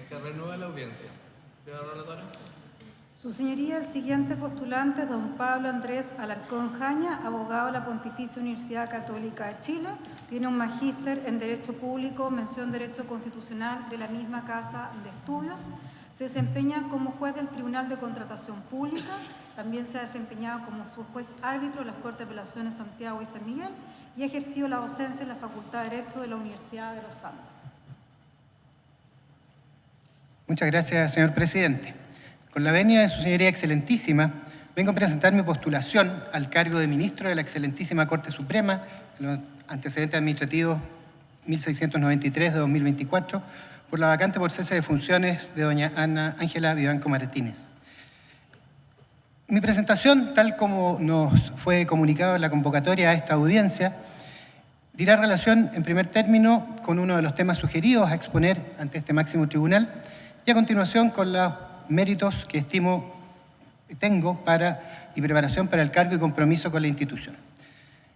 Se renueva la audiencia. Señora relatora. Su señoría, el siguiente postulante es don Pablo Andrés Alarcón Jaña, abogado de la Pontificia Universidad Católica de Chile. Tiene un magíster en Derecho Público, mención Derecho Constitucional de la misma Casa de Estudios. Se desempeña como juez del Tribunal de Contratación Pública. También se ha desempeñado como su juez árbitro de las Cortes de Apelaciones Santiago y San Miguel y ha ejercido la docencia en la Facultad de Derecho de la Universidad de los Andes. Muchas gracias, señor presidente. Con la venia de su señoría excelentísima, vengo a presentar mi postulación al cargo de ministro de la excelentísima Corte Suprema, en los antecedentes administrativos 1693 de 2024, por la vacante por cese de funciones de doña Ana Ángela Vivanco Martínez. Mi presentación, tal como nos fue comunicado en la convocatoria a esta audiencia, dirá relación, en primer término, con uno de los temas sugeridos a exponer ante este máximo tribunal y a continuación con los méritos que estimo tengo y preparación para el cargo y compromiso con la institución.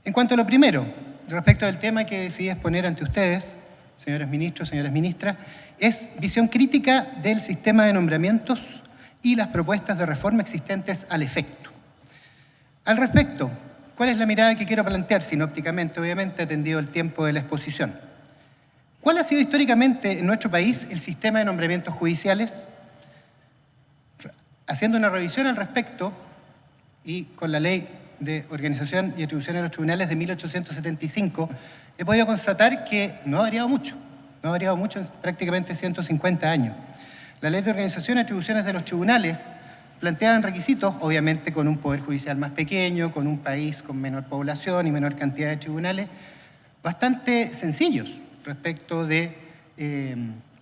En cuanto a lo primero, respecto del tema que decidí exponer ante ustedes, señores ministros, señoras ministras, es visión crítica del sistema de nombramientos y las propuestas de reforma existentes al efecto. Al respecto, ¿cuál es la mirada que quiero plantear sinópticamente, obviamente, atendido el tiempo de la exposición? ¿Cuál ha sido históricamente en nuestro país el sistema de nombramientos judiciales? Haciendo una revisión al respecto y con la Ley de Organización y Atribución de los Tribunales de 1875, he podido constatar que no ha variado mucho en prácticamente 150 años. La Ley de Organización y Atribuciones de los Tribunales planteaban requisitos, obviamente con un poder judicial más pequeño, con un país con menor población y menor cantidad de tribunales, bastante sencillos respecto de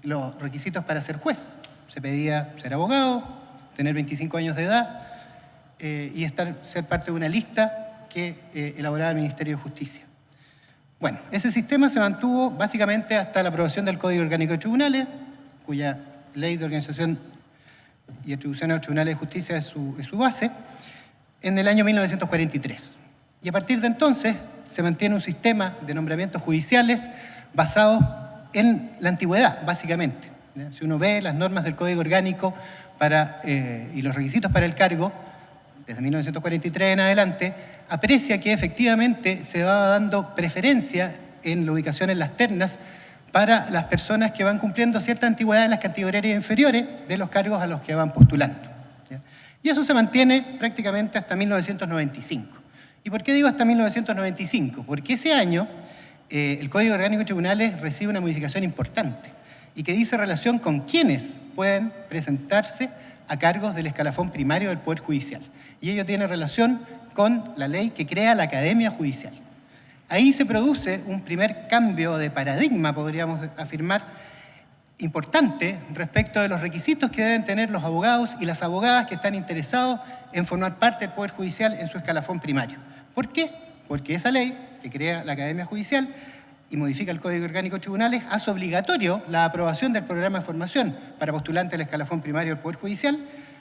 los requisitos para ser juez. Se pedía ser abogado, tener 25 años de edad y ser parte de una lista que elaboraba el Ministerio de Justicia. Bueno, ese sistema se mantuvo básicamente hasta la aprobación del Código Orgánico de Tribunales, cuya Ley de Organización y Atribución a los Tribunales de Justicia es su base, en el año 1943. Y a partir de entonces se mantiene un sistema de nombramientos judiciales basados en la antigüedad, básicamente. Si uno ve las normas del Código Orgánico y los requisitos para el cargo, desde 1943 en adelante, aprecia que efectivamente se va dando preferencia en la ubicación en las ternas para las personas que van cumpliendo cierta antigüedad en las categorías inferiores de los cargos a los que van postulando. Y eso se mantiene prácticamente hasta 1995. ¿Y por qué digo hasta 1995? Porque ese año el Código Orgánico de Tribunales recibe una modificación importante y que dice relación con quiénes pueden presentarse a cargos del escalafón primario del Poder Judicial. Y ello tiene relación con la ley que crea la Academia Judicial. Ahí se produce un primer cambio de paradigma, podríamos afirmar, importante respecto de los requisitos que deben tener los abogados y las abogadas que están interesados en formar parte del Poder Judicial en su escalafón primario. ¿Por qué? Porque esa ley que crea la Academia Judicial y modifica el Código Orgánico de Tribunales hace obligatorio la aprobación del programa de formación para postulantes del escalafón primario del Poder Judicial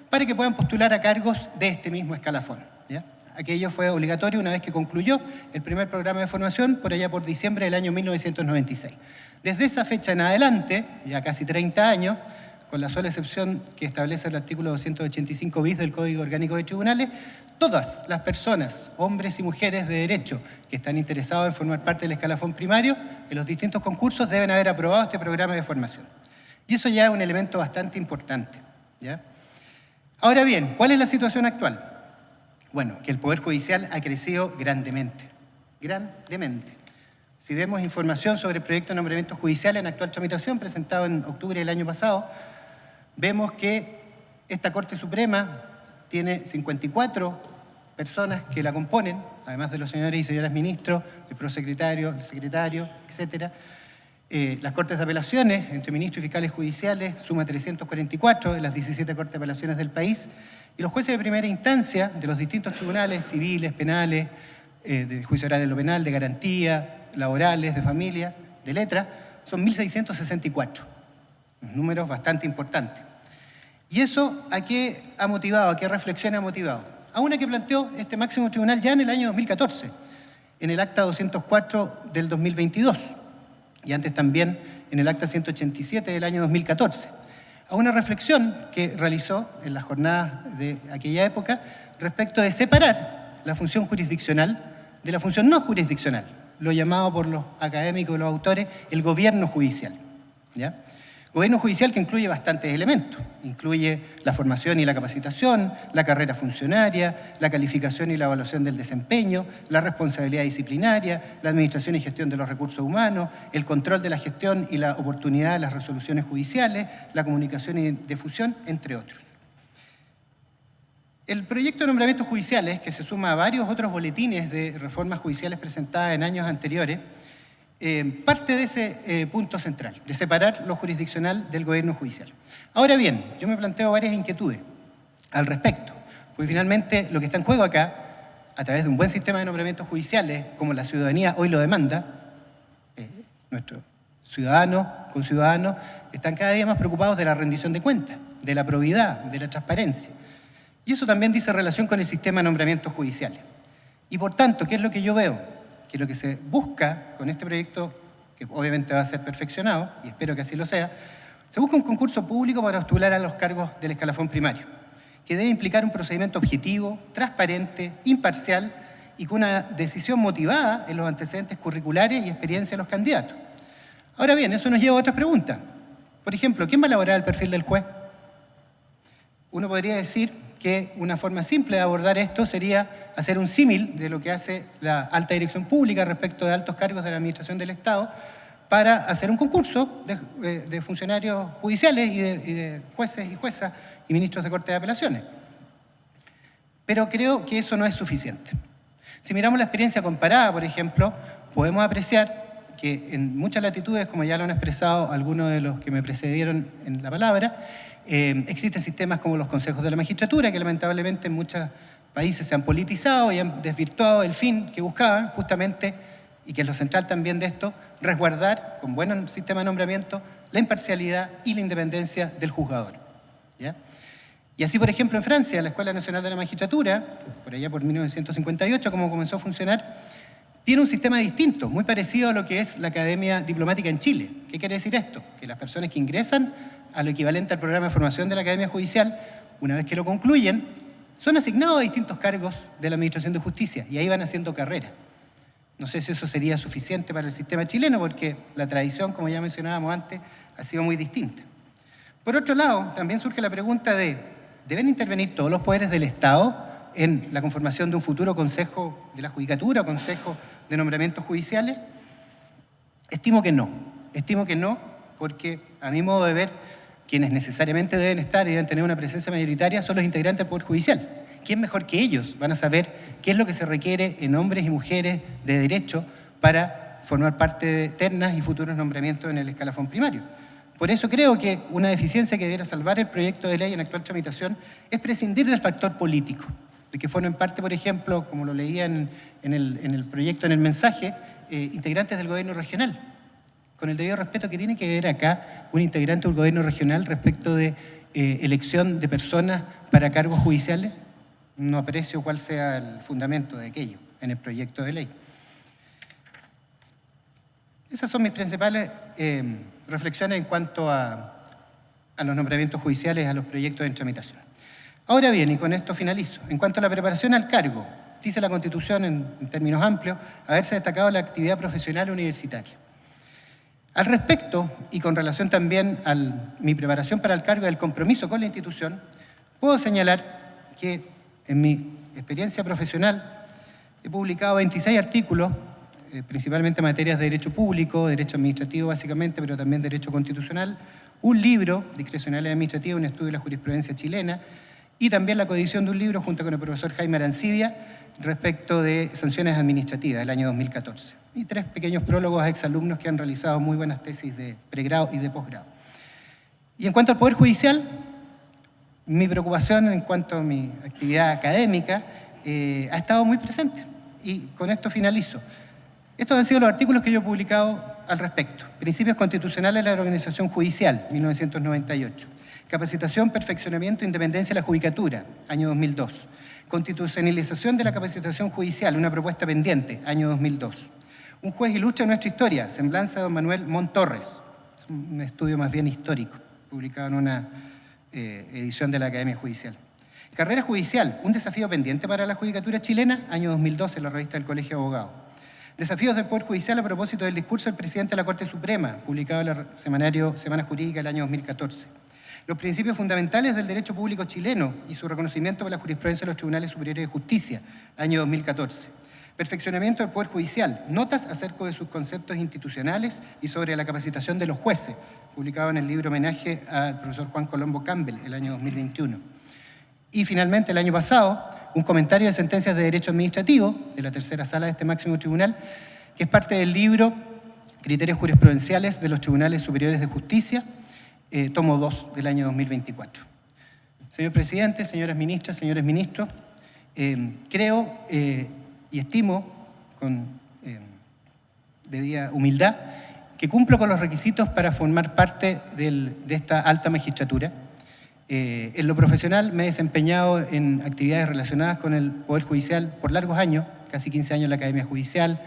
para que puedan postular a cargos de este mismo escalafón, ¿ya? Aquello fue obligatorio una vez que concluyó el primer programa de formación por allá por diciembre del año 1996. Desde esa fecha en adelante, ya casi 30 años, con la sola excepción que establece el artículo 285 bis del Código Orgánico de Tribunales, todas las personas, hombres y mujeres de derecho que están interesados en formar parte del escalafón primario, en los distintos concursos deben haber aprobado este programa de formación. Y eso ya es un elemento bastante importante, ¿ya? Ahora bien, ¿cuál es la situación actual? Bueno, que el Poder Judicial ha crecido grandemente. Si vemos información sobre el proyecto de nombramiento judicial en actual tramitación, presentado en octubre del año pasado, vemos que esta Corte Suprema tiene 54 personas que la componen, además de los señores y señoras ministros, el prosecretario, el secretario, etc. Las Cortes de Apelaciones, entre ministros y fiscales judiciales, suma 344 de las 17 Cortes de Apelaciones del país, y los jueces de primera instancia de los distintos tribunales civiles, penales, de juicio oral en lo penal, de garantía, laborales, de familia, de letra, son 1.664. Números bastante importantes. ¿Y eso a qué ha motivado, a qué reflexión ha motivado? A una que planteó este máximo tribunal ya en el año 2014, en el acta 204 del 2022, y antes también en el acta 187 del año 2014. a una reflexión que realizó en las jornadas de aquella época respecto de separar la función jurisdiccional de la función no jurisdiccional, lo llamado por los académicos y los autores el gobierno judicial, ¿ya? Gobierno judicial que incluye bastantes elementos. Incluye la formación y la capacitación, la carrera funcionaria, la calificación y la evaluación del desempeño, la responsabilidad disciplinaria, la administración y gestión de los recursos humanos, el control de la gestión y la oportunidad de las resoluciones judiciales, la comunicación y difusión, entre otros. El proyecto de nombramientos judiciales, que se suma a varios otros boletines de reformas judiciales presentadas en años anteriores, parte de ese punto central, de separar lo jurisdiccional del gobierno judicial. Ahora bien, yo me planteo varias inquietudes al respecto, porque finalmente lo que está en juego acá, a través de un buen sistema de nombramientos judiciales, como la ciudadanía hoy lo demanda, nuestros ciudadanos, conciudadanos, están cada día más preocupados de la rendición de cuentas, de la probidad, de la transparencia. Y eso también dice relación con el sistema de nombramientos judiciales. Y por tanto, ¿qué es lo que yo veo? Que lo que se busca con este proyecto, que obviamente va a ser perfeccionado, y espero que así lo sea, se busca un concurso público para postular a los cargos del escalafón primario, que debe implicar un procedimiento objetivo, transparente, imparcial y con una decisión motivada en los antecedentes curriculares y experiencia de los candidatos. Ahora bien, eso nos lleva a otras preguntas. Por ejemplo, ¿quién va a elaborar el perfil del juez? Uno podría decir que una forma simple de abordar esto sería hacer un símil de lo que hace la alta dirección pública respecto de altos cargos de la administración del Estado para hacer un concurso de funcionarios judiciales y de jueces y juezas y ministros de Corte de Apelaciones. Pero creo que eso no es suficiente. Si miramos la experiencia comparada, por ejemplo, podemos apreciar que en muchas latitudes, como ya lo han expresado algunos de los que me precedieron en la palabra, existen sistemas como los consejos de la magistratura, que lamentablemente en muchos países se han politizado y han desvirtuado el fin que buscaban justamente, y que es lo central también de esto, resguardar con buen sistema de nombramiento la imparcialidad y la independencia del juzgador, ¿ya? Y así, por ejemplo, en Francia, la Escuela Nacional de la Magistratura, por allá por 1958, como comenzó a funcionar, tiene un sistema distinto, muy parecido a lo que es la Academia Diplomática en Chile. ¿Qué quiere decir esto? Que las personas que ingresan a lo equivalente al programa de formación de la Academia Judicial, una vez que lo concluyen, son asignados a distintos cargos de la Administración de Justicia y ahí van haciendo carrera. No sé si eso sería suficiente para el sistema chileno porque la tradición, como ya mencionábamos antes, ha sido muy distinta. Por otro lado, también surge la pregunta de, ¿deben intervenir todos los poderes del Estado en la conformación de un futuro Consejo de la Judicatura o Consejo de Nombramientos Judiciales? Estimo que no, porque a mi modo de ver, quienes necesariamente deben estar y deben tener una presencia mayoritaria son los integrantes del Poder Judicial. ¿Quién mejor que ellos van a saber qué es lo que se requiere en hombres y mujeres de derecho para formar parte de ternas y futuros nombramientos en el escalafón primario? Por eso creo que una deficiencia que debiera salvar el proyecto de ley en actual tramitación es prescindir del factor político, de que formen parte, por ejemplo, como lo leía en el proyecto, en el mensaje, integrantes del gobierno regional. Con el debido respeto que tiene que ver acá un integrante del gobierno regional respecto de elección de personas para cargos judiciales, no aprecio cuál sea el fundamento de aquello en el proyecto de ley. Esas son mis principales reflexiones en cuanto a los nombramientos judiciales, a los proyectos en tramitación. Ahora bien, y con esto finalizo, en cuanto a la preparación al cargo, dice la Constitución en términos amplios, haberse destacado la actividad profesional universitaria. Al respecto, y con relación también a mi preparación para el cargo y el compromiso con la institución, puedo señalar que en mi experiencia profesional he publicado 26 artículos, principalmente en materias de derecho público, derecho administrativo básicamente, pero también derecho constitucional, un libro, Discrecionalidad Administrativa, un estudio de la jurisprudencia chilena, y también la coedición de un libro junto con el profesor Jaime Arancibia respecto de sanciones administrativas del año 2014. Y 3 pequeños prólogos a exalumnos que han realizado muy buenas tesis de pregrado y de posgrado. Y en cuanto al Poder Judicial, mi preocupación en cuanto a mi actividad académica ha estado muy presente. Y con esto finalizo. Estos han sido los artículos que yo he publicado al respecto. Principios constitucionales de la organización judicial, 1998. Capacitación, perfeccionamiento e independencia de la judicatura, año 2002. Constitucionalización de la capacitación judicial, una propuesta pendiente, año 2002. Un juez ilustre de nuestra historia, semblanza de don Manuel Montorres, un estudio más bien histórico, publicado en una edición de la Academia Judicial. Carrera judicial, un desafío pendiente para la judicatura chilena, año 2012, en la revista del Colegio de Abogados. Desafíos del Poder Judicial a propósito del discurso del presidente de la Corte Suprema, publicado en el semanario Semana Jurídica del año 2014. Los principios fundamentales del derecho público chileno y su reconocimiento por la jurisprudencia de los tribunales superiores de justicia, año 2014. Perfeccionamiento del Poder Judicial, notas acerca de sus conceptos institucionales y sobre la capacitación de los jueces, publicado en el libro Homenaje al profesor Juan Colombo Campbell, el año 2021. Y finalmente, el año pasado, un comentario de sentencias de derecho administrativo de la tercera sala de este máximo tribunal, que es parte del libro Criterios jurisprudenciales de los tribunales superiores de justicia, tomo 2 del año 2024. Señor presidente, señoras ministras, señores ministros, creo y estimo con debida humildad que cumplo con los requisitos para formar parte de esta alta magistratura. En lo profesional me he desempeñado en actividades relacionadas con el Poder Judicial por largos años, casi 15 años en la Academia Judicial,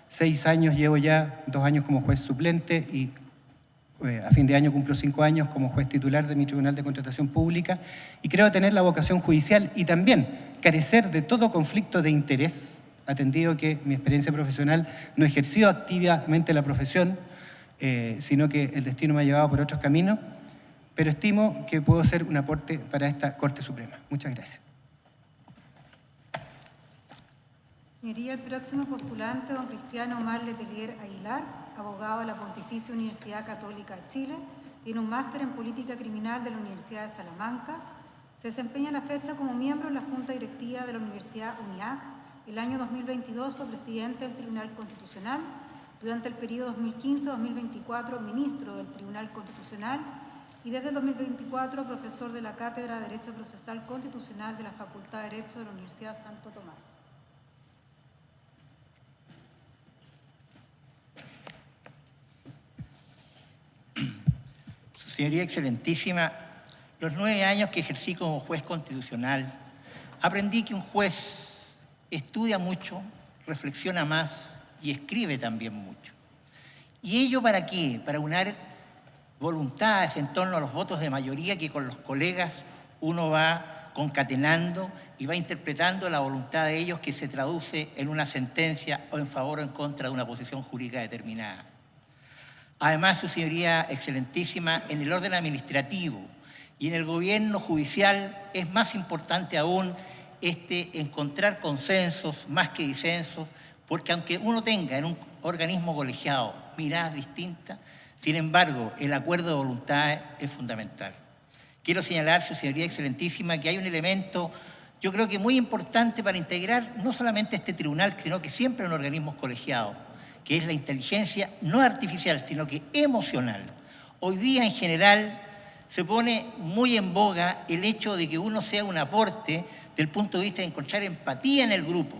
6 años llevo ya, 2 años como juez suplente y a fin de año cumplo 5 años como juez titular de mi Tribunal de Contratación Pública y creo tener la vocación judicial y también carecer de todo conflicto de interés, atendido que mi experiencia profesional no he ejercido activamente la profesión, sino que el destino me ha llevado por otros caminos, pero estimo que puedo ser un aporte para esta Corte Suprema. Muchas gracias. Señoría, el próximo postulante, don Cristiano Omar Letelier Aguilar, abogado de la Pontificia Universidad Católica de Chile, tiene un máster en Política Criminal de la Universidad de Salamanca, se desempeña a la fecha como miembro de la Junta Directiva de la Universidad UNIAC. El año 2022 fue presidente del Tribunal Constitucional, durante el periodo 2015-2024 ministro del Tribunal Constitucional y desde el 2024 profesor de la Cátedra de Derecho Procesal Constitucional de la Facultad de Derecho de la Universidad Santo Tomás. Su Señoría Excelentísima, los 9 años que ejercí como juez constitucional, aprendí que un juez estudia mucho, reflexiona más y escribe también mucho. ¿Y ello para qué? Para unar voluntades en torno a los votos de mayoría que con los colegas uno va concatenando y va interpretando la voluntad de ellos que se traduce en una sentencia o en favor o en contra de una posición jurídica determinada. Además, Su Señoría Excelentísima, en el orden administrativo y en el gobierno judicial es más importante aún encontrar consensos más que disensos, porque aunque uno tenga en un organismo colegiado miradas distintas, sin embargo, el acuerdo de voluntades es fundamental. Quiero señalar, Su Señoría Excelentísima, que hay un elemento, yo creo que muy importante para integrar no solamente este tribunal, sino que siempre en organismos colegiados, que es la inteligencia no artificial, sino que emocional. Hoy día, en general, se pone muy en boga el hecho de que uno sea un aporte del punto de vista de encontrar empatía en el grupo,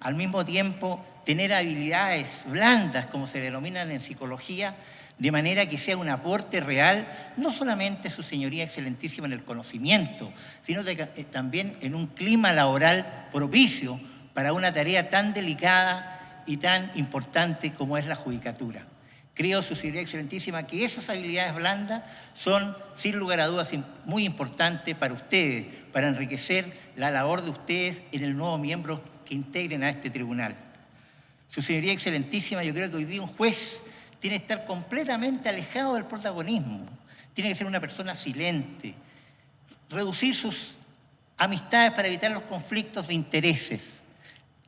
al mismo tiempo tener habilidades blandas, como se denominan en psicología, de manera que sea un aporte real, no solamente, Su Señoría Excelentísima, en el conocimiento, sino también en un clima laboral propicio para una tarea tan delicada y tan importante como es la judicatura. Creo, Su Señoría Excelentísima, que esas habilidades blandas son, sin lugar a dudas, muy importantes para ustedes, para enriquecer la labor de ustedes en el nuevo miembro que integren a este tribunal. Su Señoría Excelentísima, yo creo que hoy día un juez tiene que estar completamente alejado del protagonismo, tiene que ser una persona silente, reducir sus amistades para evitar los conflictos de intereses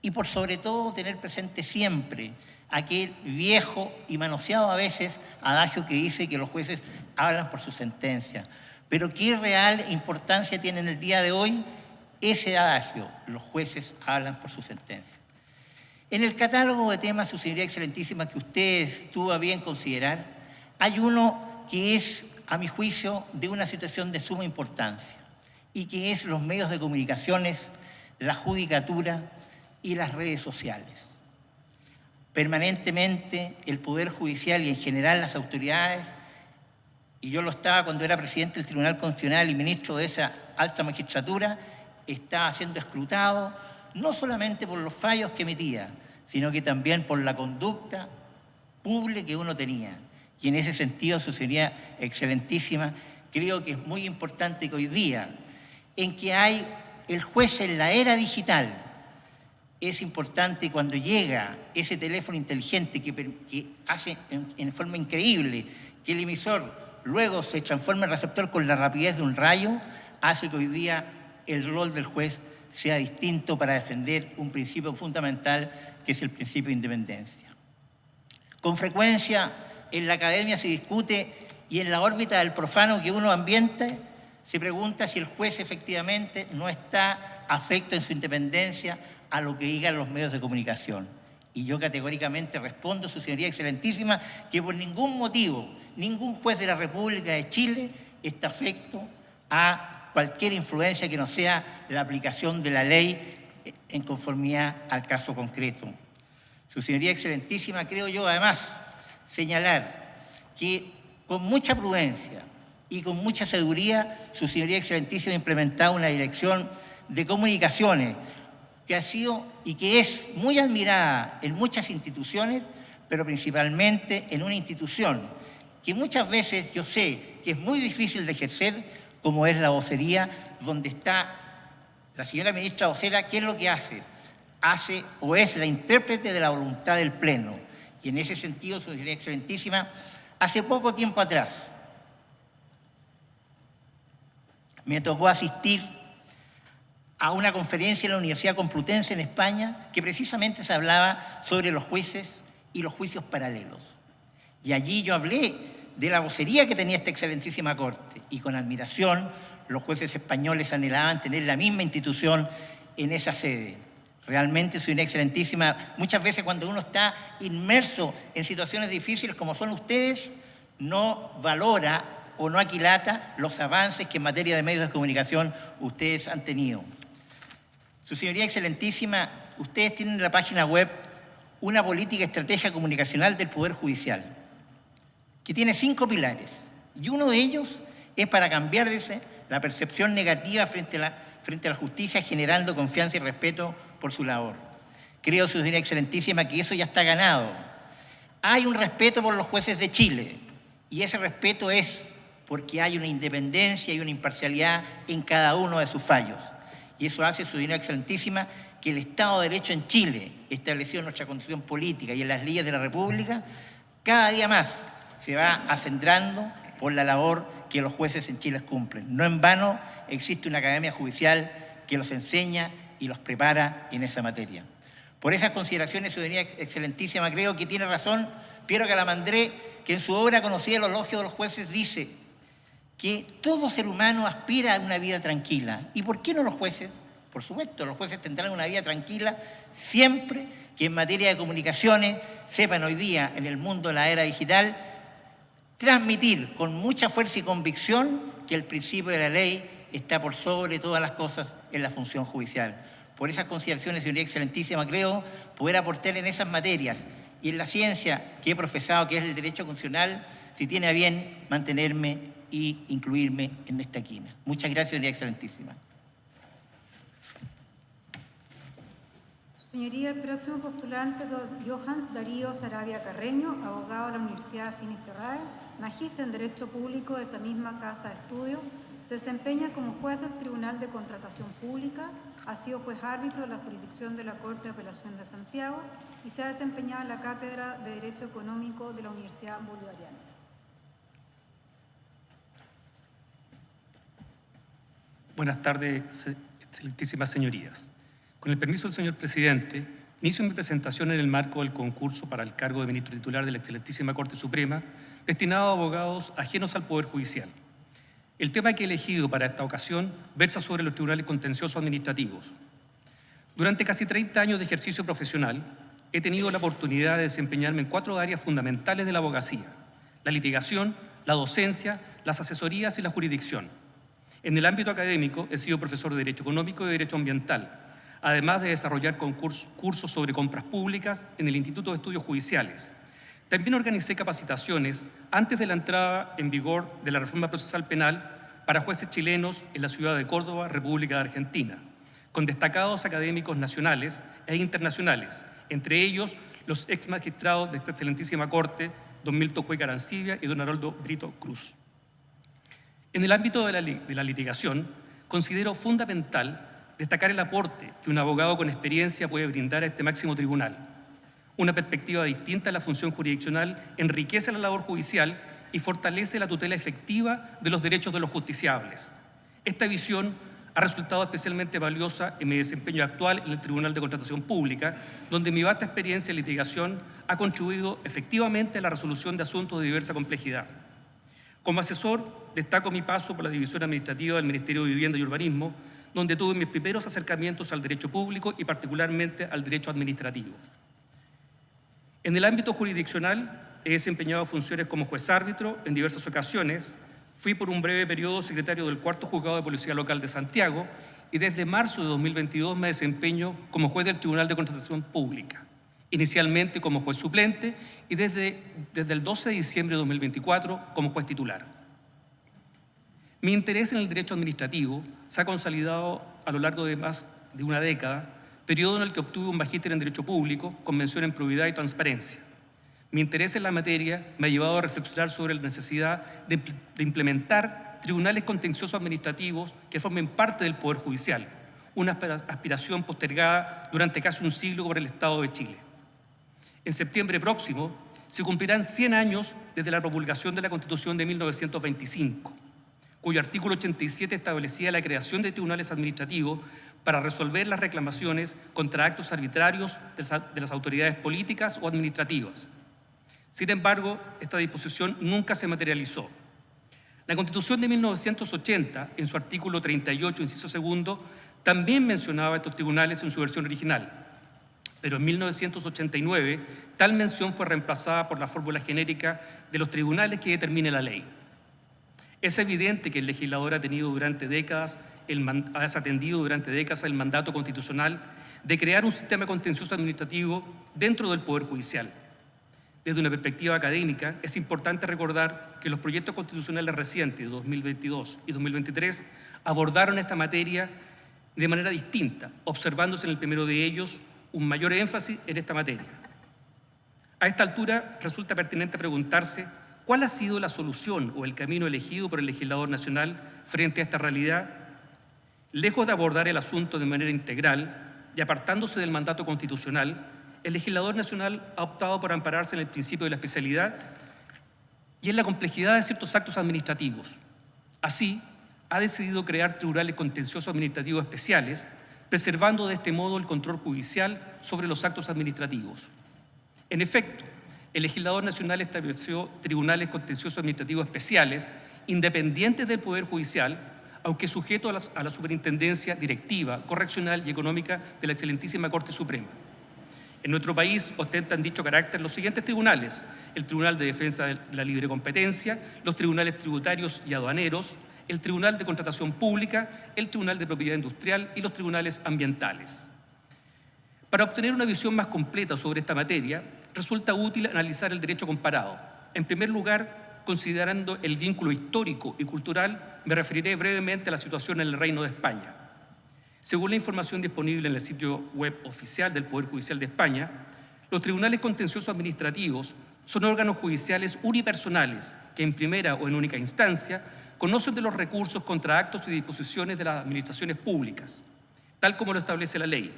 y por sobre todo tener presente siempre aquel viejo y manoseado a veces adagio que dice que los jueces hablan por su sentencia. Pero ¿qué real importancia tiene en el día de hoy ese adagio? Los jueces hablan por su sentencia. En el catálogo de temas, Su Señoría Excelentísima, que usted tuvo a bien considerar, hay uno que es, a mi juicio, de una situación de suma importancia y que es los medios de comunicaciones, la judicatura y las redes sociales. Permanentemente el Poder Judicial y en general las autoridades, y yo lo estaba cuando era presidente del Tribunal Constitucional y ministro de esa alta magistratura, estaba siendo escrutado no solamente por los fallos que emitía, sino que también por la conducta pública que uno tenía. Y en ese sentido, Su Señoría Excelentísima, creo que es muy importante que hoy día, en que hay el juez en la era digital, es importante cuando llega ese teléfono inteligente que hace en forma increíble que el emisor luego se transforma en receptor con la rapidez de un rayo, hace que hoy día el rol del juez sea distinto para defender un principio fundamental que es el principio de independencia. Con frecuencia en la academia se discute y en la órbita del profano que uno ambiente se pregunta si el juez efectivamente no está afecto en su independencia a lo que digan los medios de comunicación. Y yo categóricamente respondo, Su Señoría Excelentísima, que por ningún motivo, ningún juez de la República de Chile está afecto a cualquier influencia que no sea la aplicación de la ley en conformidad al caso concreto. Su Señoría Excelentísima, creo yo además señalar que con mucha prudencia y con mucha sabiduría, Su Señoría Excelentísima ha implementado una dirección de comunicaciones que ha sido y que es muy admirada en muchas instituciones, pero principalmente en una institución que muchas veces yo sé que es muy difícil de ejercer, como es la vocería, donde está la señora ministra vocera. ¿Qué es lo que hace? Hace o es la intérprete de la voluntad del Pleno. Y en ese sentido, Su Señoría Excelentísima, hace poco tiempo atrás me tocó asistir a una conferencia en la Universidad Complutense en España que precisamente se hablaba sobre los jueces y los juicios paralelos. Y allí yo hablé de la vocería que tenía esta excelentísima Corte y con admiración los jueces españoles anhelaban tener la misma institución en esa sede. Realmente, Señoría Excelentísima, muchas veces cuando uno está inmerso en situaciones difíciles como son ustedes, no valora o no aquilata los avances que en materia de medios de comunicación ustedes han tenido. Su Señoría Excelentísima, ustedes tienen en la página web una política estrategia comunicacional del Poder Judicial, que tiene 5 pilares, y uno de ellos es para cambiar la percepción negativa frente a la justicia, generando confianza y respeto por su labor. Creo, Su Señoría Excelentísima, que eso ya está ganado. Hay un respeto por los jueces de Chile, y ese respeto es porque hay una independencia y una imparcialidad en cada uno de sus fallos. Y eso hace, Su Señoría Excelentísima, que el Estado de Derecho en Chile, establecido en nuestra Constitución Política y en las leyes de la República, cada día más se va acendrando por la labor que los jueces en Chile cumplen. No en vano existe una academia judicial que los enseña y los prepara en esa materia. Por esas consideraciones, Su Señoría Excelentísima, creo que tiene razón Piero Calamandré, que en su obra conocida El elogio de los jueces dice que todo ser humano aspira a una vida tranquila. ¿Y por qué no los jueces? Por supuesto, los jueces tendrán una vida tranquila siempre que en materia de comunicaciones sepan hoy día, en el mundo de la era digital, transmitir con mucha fuerza y convicción que el principio de la ley está por sobre todas las cosas en la función judicial. Por esas consideraciones, Señoría Excelentísima, creo poder aportar en esas materias y en la ciencia que he profesado, que es el derecho constitucional, si tiene a bien mantenerme y incluirme en esta quina. Muchas gracias, Señoría Excelentísima. Señoría, el próximo postulante, don Johans Darío Saravia Carreño, abogado de la Universidad Finisterrae, magíster en Derecho Público de esa misma casa de estudio, se desempeña como juez del Tribunal de Contratación Pública, ha sido juez árbitro de la jurisdicción de la Corte de Apelación de Santiago y se ha desempeñado en la Cátedra de Derecho Económico de la Universidad Bolivariana. Buenas tardes, excelentísimas señorías. Con el permiso del señor presidente, inicio mi presentación en el marco del concurso para el cargo de ministro titular de la excelentísima Corte Suprema, destinado a abogados ajenos al Poder Judicial. El tema que he elegido para esta ocasión versa sobre los tribunales contenciosos administrativos. Durante casi 30 años de ejercicio profesional, he tenido la oportunidad de desempeñarme en 4 áreas fundamentales de la abogacía: la litigación, la docencia, las asesorías y la jurisdicción. En el ámbito académico he sido profesor de Derecho Económico y Derecho Ambiental, además de desarrollar cursos sobre compras públicas en el Instituto de Estudios Judiciales. También organicé capacitaciones antes de la entrada en vigor de la reforma procesal penal para jueces chilenos en la ciudad de Córdoba, República de Argentina, con destacados académicos nacionales e internacionales, entre ellos los ex magistrados de esta excelentísima Corte, don Milton Cueca Arancibia y don Haroldo Brito Cruz. En el ámbito de la litigación, considero fundamental destacar el aporte que un abogado con experiencia puede brindar a este máximo tribunal. Una perspectiva distinta a la función jurisdiccional enriquece la labor judicial y fortalece la tutela efectiva de los derechos de los justiciables. Esta visión ha resultado especialmente valiosa en mi desempeño actual en el Tribunal de Contratación Pública, donde mi vasta experiencia en litigación ha contribuido efectivamente a la resolución de asuntos de diversa complejidad. Como asesor, destaco mi paso por la División Administrativa del Ministerio de Vivienda y Urbanismo, donde tuve mis primeros acercamientos al derecho público y particularmente al derecho administrativo. En el ámbito jurisdiccional, he desempeñado funciones como juez árbitro en diversas ocasiones. Fui por un breve periodo secretario del Cuarto Juzgado de Policía Local de Santiago y desde marzo de 2022 me desempeño como juez del Tribunal de Contratación Pública, inicialmente como juez suplente y desde el 12 de diciembre de 2024 como juez titular. Mi interés en el derecho administrativo se ha consolidado a lo largo de más de una década, periodo en el que obtuve un magíster en Derecho Público con mención en probidad y transparencia. Mi interés en la materia me ha llevado a reflexionar sobre la necesidad de implementar tribunales contenciosos administrativos que formen parte del Poder Judicial, una aspiración postergada durante casi un siglo por el Estado de Chile. En septiembre próximo se cumplirán 100 años desde la promulgación de la Constitución de 1925, cuyo artículo 87 establecía la creación de tribunales administrativos para resolver las reclamaciones contra actos arbitrarios de las autoridades políticas o administrativas. Sin embargo, esta disposición nunca se materializó. La Constitución de 1980, en su artículo 38, inciso segundo, también mencionaba estos tribunales en su versión original, pero en 1989 tal mención fue reemplazada por la fórmula genérica de los tribunales que determine la ley. Es evidente que el legislador ha desatendido durante décadas el mandato constitucional de crear un sistema contencioso administrativo dentro del Poder Judicial. Desde una perspectiva académica, es importante recordar que los proyectos constitucionales recientes de 2022 y 2023 abordaron esta materia de manera distinta, observándose en el primero de ellos un mayor énfasis en esta materia. A esta altura resulta pertinente preguntarse cuál ha sido la solución o el camino elegido por el legislador nacional frente a esta realidad. Lejos de abordar el asunto de manera integral y apartándose del mandato constitucional, el legislador nacional ha optado por ampararse en el principio de la especialidad y en la complejidad de ciertos actos administrativos. Así, ha decidido crear tribunales contenciosos administrativos especiales, preservando de este modo el control judicial sobre los actos administrativos. En efecto, el legislador nacional estableció tribunales contenciosos administrativos especiales, independientes del Poder Judicial, aunque sujetos a la superintendencia directiva, correccional y económica de la Excelentísima Corte Suprema. En nuestro país ostentan dicho carácter los siguientes tribunales: el Tribunal de Defensa de la Libre Competencia, los tribunales tributarios y aduaneros, el Tribunal de Contratación Pública, el Tribunal de Propiedad Industrial y los tribunales ambientales. Para obtener una visión más completa sobre esta materia, resulta útil analizar el derecho comparado. En primer lugar, considerando el vínculo histórico y cultural, me referiré brevemente a la situación en el Reino de España. Según la información disponible en el sitio web oficial del Poder Judicial de España, los tribunales contenciosos administrativos son órganos judiciales unipersonales que en primera o en única instancia conocen de los recursos contra actos y disposiciones de las administraciones públicas, tal como lo establece la ley.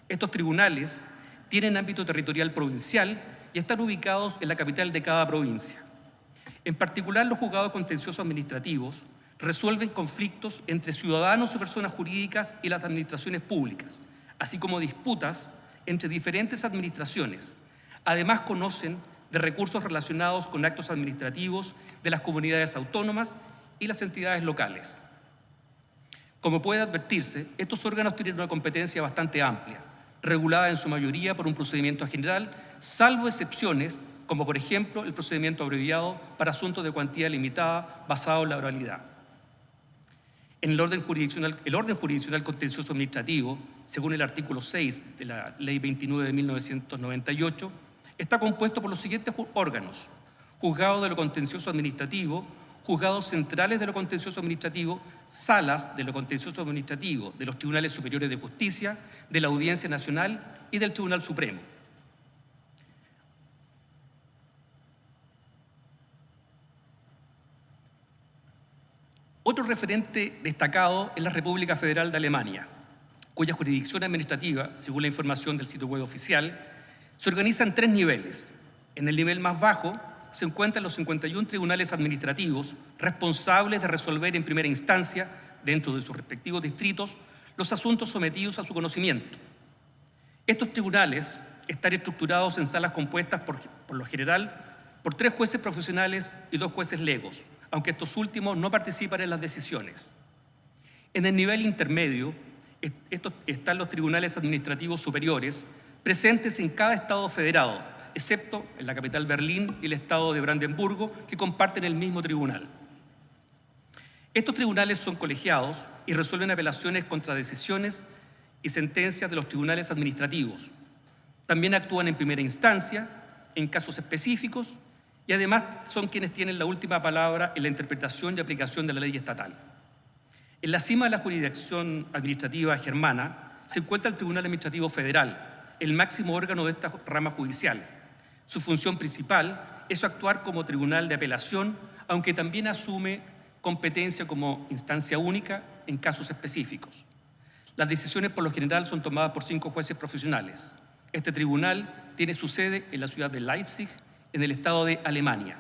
Estos tribunales tienen ámbito territorial provincial y están ubicados en la capital de cada provincia. En particular, los juzgados contenciosos administrativos resuelven conflictos entre ciudadanos o personas jurídicas y las administraciones públicas, así como disputas entre diferentes administraciones. Además, conocen de recursos relacionados con actos administrativos de las comunidades autónomas y las entidades locales. Como puede advertirse, estos órganos tienen una competencia bastante amplia, regulada en su mayoría por un procedimiento general, salvo excepciones, como por ejemplo el procedimiento abreviado para asuntos de cuantía limitada basado en la oralidad. En el orden jurisdiccional contencioso administrativo, según el artículo 6 de la Ley 29 de 1998, está compuesto por los siguientes órganos: juzgado de lo contencioso administrativo, juzgados centrales de lo contencioso administrativo, salas de lo contencioso administrativo de los tribunales superiores de justicia, de la Audiencia Nacional y del Tribunal Supremo. Otro referente destacado es la República Federal de Alemania, cuya jurisdicción administrativa, según la información del sitio web oficial, se organiza en 3 niveles. En el nivel más bajo se encuentran los 51 tribunales administrativos responsables de resolver en primera instancia, dentro de sus respectivos distritos, los asuntos sometidos a su conocimiento. Estos tribunales están estructurados en salas compuestas por lo general por 3 jueces profesionales y 2 jueces legos, aunque estos últimos no participan en las decisiones. En el nivel intermedio están los tribunales administrativos superiores presentes en cada estado federado, excepto en la capital Berlín y el estado de Brandenburgo, que comparten el mismo tribunal. Estos tribunales son colegiados y resuelven apelaciones contra decisiones y sentencias de los tribunales administrativos. También actúan en primera instancia, en casos específicos, y además son quienes tienen la última palabra en la interpretación y aplicación de la ley estatal. En la cima de la jurisdicción administrativa germana se encuentra el Tribunal Administrativo Federal, el máximo órgano de esta rama judicial. Su función principal es actuar como tribunal de apelación, aunque también asume competencia como instancia única en casos específicos. Las decisiones por lo general son tomadas por 5 jueces profesionales. Este tribunal tiene su sede en la ciudad de Leipzig, en el estado de Alemania.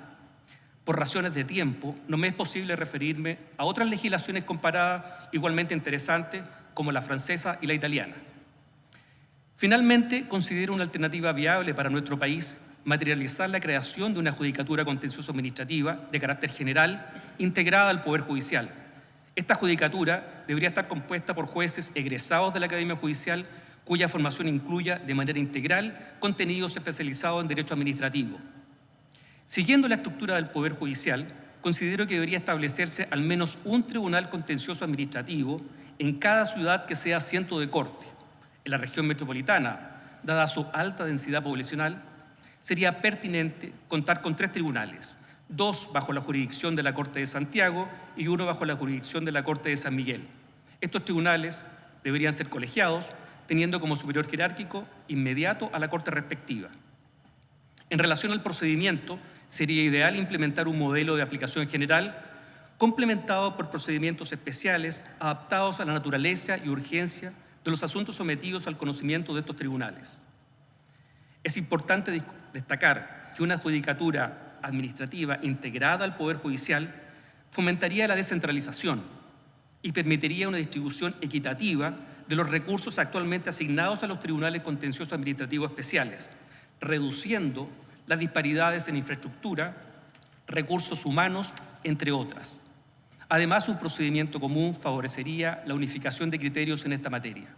Por razones de tiempo, no me es posible referirme a otras legislaciones comparadas igualmente interesantes, como la francesa y la italiana. Finalmente, considero una alternativa viable para nuestro país materializar la creación de una judicatura contencioso administrativa de carácter general integrada al Poder Judicial. Esta judicatura debería estar compuesta por jueces egresados de la Academia Judicial, cuya formación incluya de manera integral contenidos especializados en derecho administrativo. Siguiendo la estructura del Poder Judicial, considero que debería establecerse al menos un tribunal contencioso administrativo en cada ciudad que sea asiento de corte. En la región metropolitana, dada su alta densidad poblacional, sería pertinente contar con 3 tribunales, 2 bajo la jurisdicción de la Corte de Santiago y 1 bajo la jurisdicción de la Corte de San Miguel. Estos tribunales deberían ser colegiados, teniendo como superior jerárquico inmediato a la Corte respectiva. En relación al procedimiento, sería ideal implementar un modelo de aplicación general complementado por procedimientos especiales adaptados a la naturaleza y urgencia de los asuntos sometidos al conocimiento de estos tribunales. Es importante destacar que una judicatura administrativa integrada al Poder Judicial fomentaría la descentralización y permitiría una distribución equitativa de los recursos actualmente asignados a los tribunales contenciosos administrativos especiales, reduciendo las disparidades en infraestructura, recursos humanos, entre otras. Además, un procedimiento común favorecería la unificación de criterios en esta materia.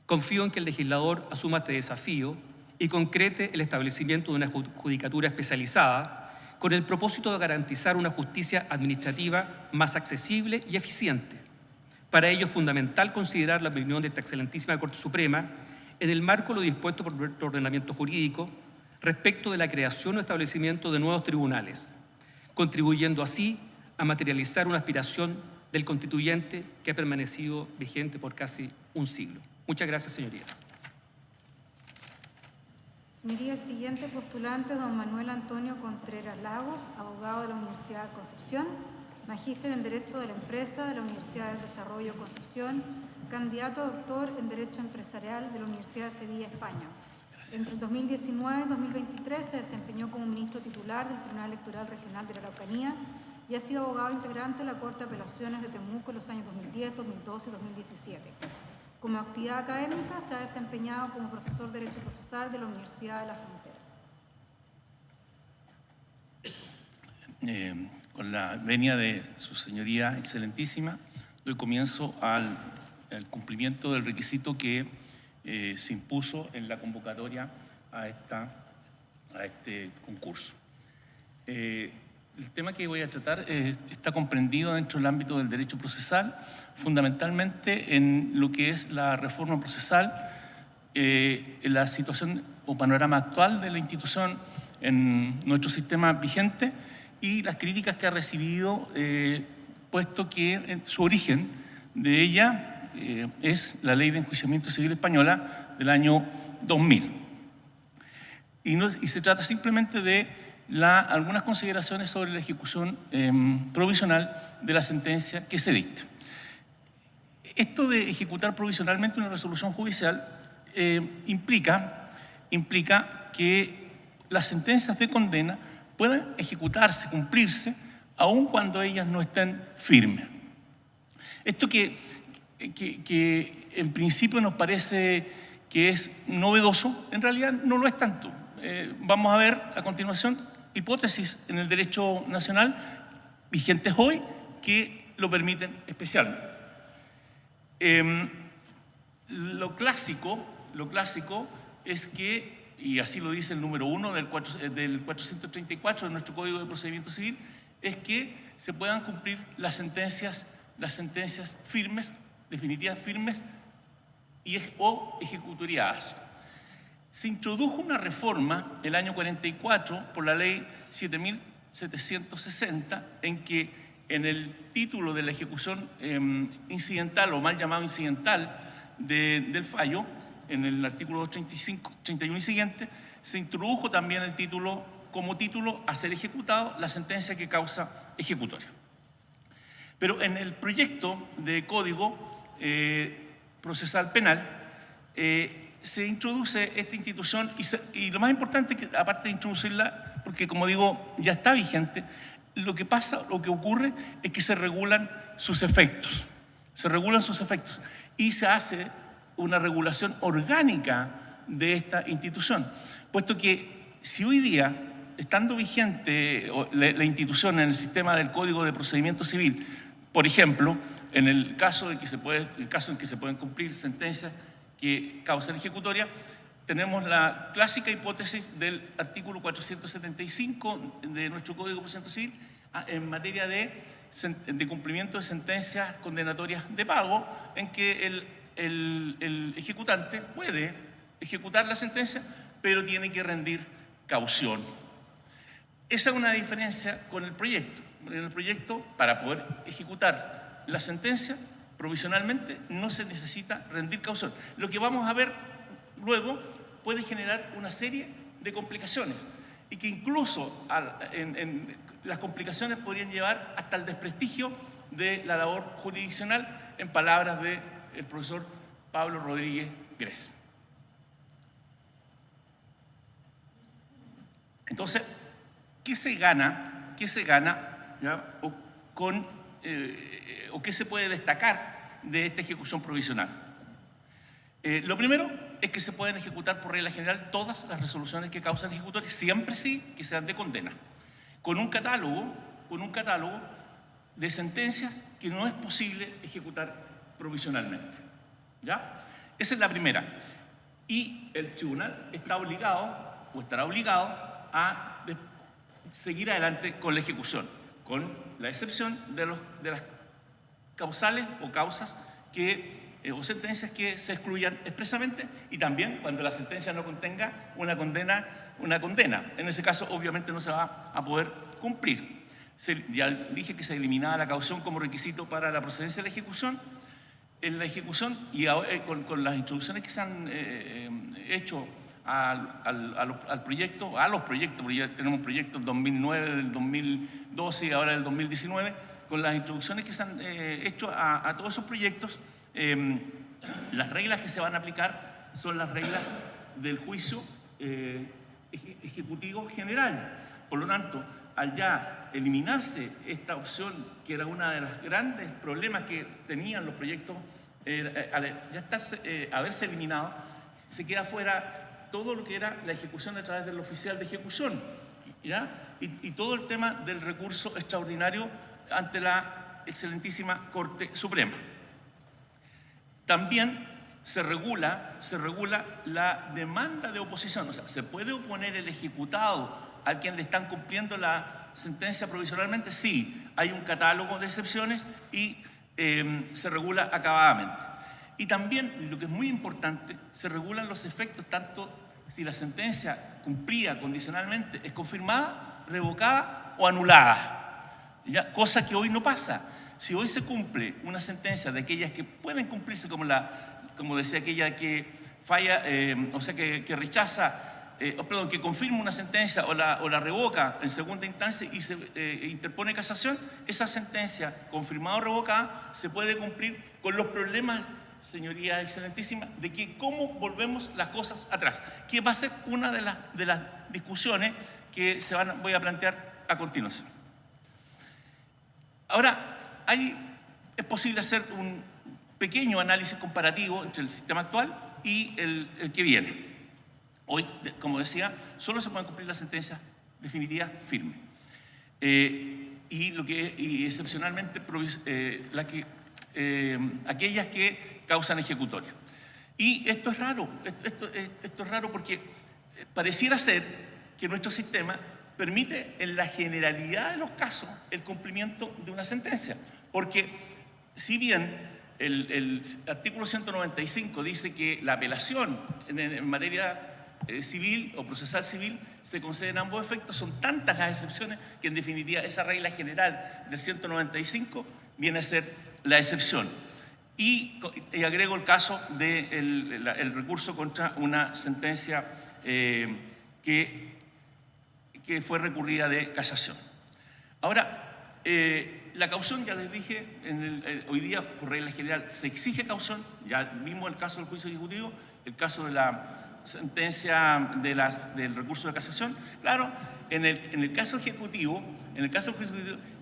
Confío en que el legislador asuma este desafío y concrete el establecimiento de una judicatura especializada con el propósito de garantizar una justicia administrativa más accesible y eficiente. Para ello es fundamental considerar la opinión de esta excelentísima Corte Suprema en el marco de lo dispuesto por nuestro ordenamiento jurídico respecto de la creación o establecimiento de nuevos tribunales, contribuyendo así a materializar una aspiración del constituyente que ha permanecido vigente por casi un siglo. Muchas gracias, señorías. Señoría, el siguiente postulante es don Manuel Antonio Contreras Lagos, abogado de la Universidad de Concepción, magíster en Derecho de la Empresa de la Universidad del Desarrollo Concepción, candidato a doctor en Derecho Empresarial de la Universidad de Sevilla, España. Entre el 2019 y 2023 se desempeñó como ministro titular del Tribunal Electoral Regional de la Araucanía y ha sido abogado integrante de la Corte de Apelaciones de Temuco en los años 2010, 2012 y 2017. Como actividad académica se ha desempeñado como profesor de Derecho Procesal de la Universidad de la Frontera. Con la venia de su señoría excelentísima, doy comienzo al cumplimiento del requisito que se impuso en la convocatoria a este concurso. El tema que voy a tratar está comprendido dentro del ámbito del derecho procesal, fundamentalmente en lo que es la reforma procesal, en la situación o panorama actual de la institución en nuestro sistema vigente y las críticas que ha recibido, puesto que su origen de ella es la Ley de Enjuiciamiento Civil Española del año 2000. Y se trata simplemente de algunas consideraciones sobre la ejecución provisional de la sentencia que se dicta. Esto de ejecutar provisionalmente una resolución judicial implica que las sentencias de condena puedan ejecutarse, cumplirse, aun cuando ellas no estén firmes. Esto que en principio nos parece que es novedoso, en realidad no lo es tanto. Vamos a ver a continuación hipótesis en el derecho nacional vigentes hoy que lo permiten especialmente. Lo clásico es que, y así lo dice el número 1 del 434 de nuestro Código de Procedimiento Civil, es que se puedan cumplir las sentencias firmes, definitivas firmes o ejecutoriadas. Se introdujo una reforma el año 44 por la ley 7.760 en que en el título de la ejecución incidental o mal llamado incidental del fallo, en el artículo 235, 31 y siguiente, se introdujo también el título como título a ser ejecutado la sentencia que causa ejecutoria. Pero en el proyecto de Código Procesal Penal se introduce esta institución y lo más importante, que aparte de introducirla, porque como digo, ya está vigente, lo que ocurre es que se regulan sus efectos. Y se hace una regulación orgánica de esta institución, puesto que si hoy día, estando vigente la institución en el sistema del Código de Procedimiento Civil, por ejemplo, en el caso en que se pueden cumplir sentencias que causan ejecutoria, tenemos la clásica hipótesis del artículo 475 de nuestro Código de Procedimiento Civil en materia de cumplimiento de sentencias condenatorias de pago, en que el ejecutante puede ejecutar la sentencia, pero tiene que rendir caución. Esa es una diferencia con el proyecto. En el proyecto, para poder ejecutar la sentencia provisionalmente, no se necesita rendir caución. Lo que vamos a ver luego puede generar una serie de complicaciones y que incluso las complicaciones podrían llevar hasta el desprestigio de la labor jurisdiccional, en palabras del profesor Pablo Rodríguez Gres. Entonces, ¿qué se gana ¿ya? o qué se puede destacar de esta ejecución provisional? Lo primero es que se pueden ejecutar por regla general todas las resoluciones que causan ejecutorias, siempre sí que sean de condena, con un catálogo de sentencias que no es posible ejecutar provisionalmente. ¿Ya? Esa es la primera. Y el tribunal está obligado o estará obligado a seguir adelante con la ejecución, con la excepción de las causales o causas o sentencias que se excluyan expresamente, y también cuando la sentencia no contenga una condena. En ese caso, obviamente, no se va a poder cumplir. Ya dije que se eliminaba la caución como requisito para la procedencia de la ejecución. En la ejecución y con las introducciones que se han hecho a los proyectos, porque ya tenemos proyectos del 2009, del 2012 y ahora del 2019, con las introducciones que se han hecho a todos esos proyectos, las reglas que se van a aplicar son las reglas del juicio ejecutivo general. Por lo tanto, al ya eliminarse esta opción, que era uno de los grandes problemas que tenían los proyectos, haberse eliminado, se queda fuera todo lo que era la ejecución a través del oficial de ejecución, ¿ya? Y todo el tema del recurso extraordinario ante la excelentísima Corte Suprema. También se regula la demanda de oposición, o sea, se puede oponer el ejecutado al quien le están cumpliendo la sentencia provisionalmente. Sí, hay un catálogo de excepciones y se regula acabadamente. Y también, lo que es muy importante, se regulan los efectos, tanto si la sentencia cumplida condicionalmente es confirmada, revocada o anulada, ¿ya? Cosa que hoy no pasa. Si hoy se cumple una sentencia de aquellas que pueden cumplirse, como decía aquella que falla, o sea, que rechaza que confirma una sentencia o la revoca en segunda instancia y se interpone casación, esa sentencia confirmada o revocada se puede cumplir con los problemas, señoría excelentísima, de que cómo volvemos las cosas atrás, que va a ser una de las discusiones que voy a plantear a continuación. Ahora, es posible hacer un pequeño análisis comparativo entre el sistema actual y el que viene. Hoy, como decía, solo se pueden cumplir las sentencias definitivas firmes. Y excepcionalmente aquellas que causan ejecutoria. Y esto es raro, esto es raro porque pareciera ser que nuestro sistema permite en la generalidad de los casos el cumplimiento de una sentencia. Porque si bien el artículo 195 dice que la apelación en materia civil o procesal civil se concede en ambos efectos, son tantas las excepciones que en definitiva esa regla general del 195 viene a ser la excepción. Y agrego el caso del recurso contra una sentencia que fue recurrida de casación. Ahora, la caución, ya les dije, hoy día por regla general se exige caución, ya vimos el caso del juicio ejecutivo, el caso de la sentencia del recurso de casación. Claro, en el caso ejecutivo,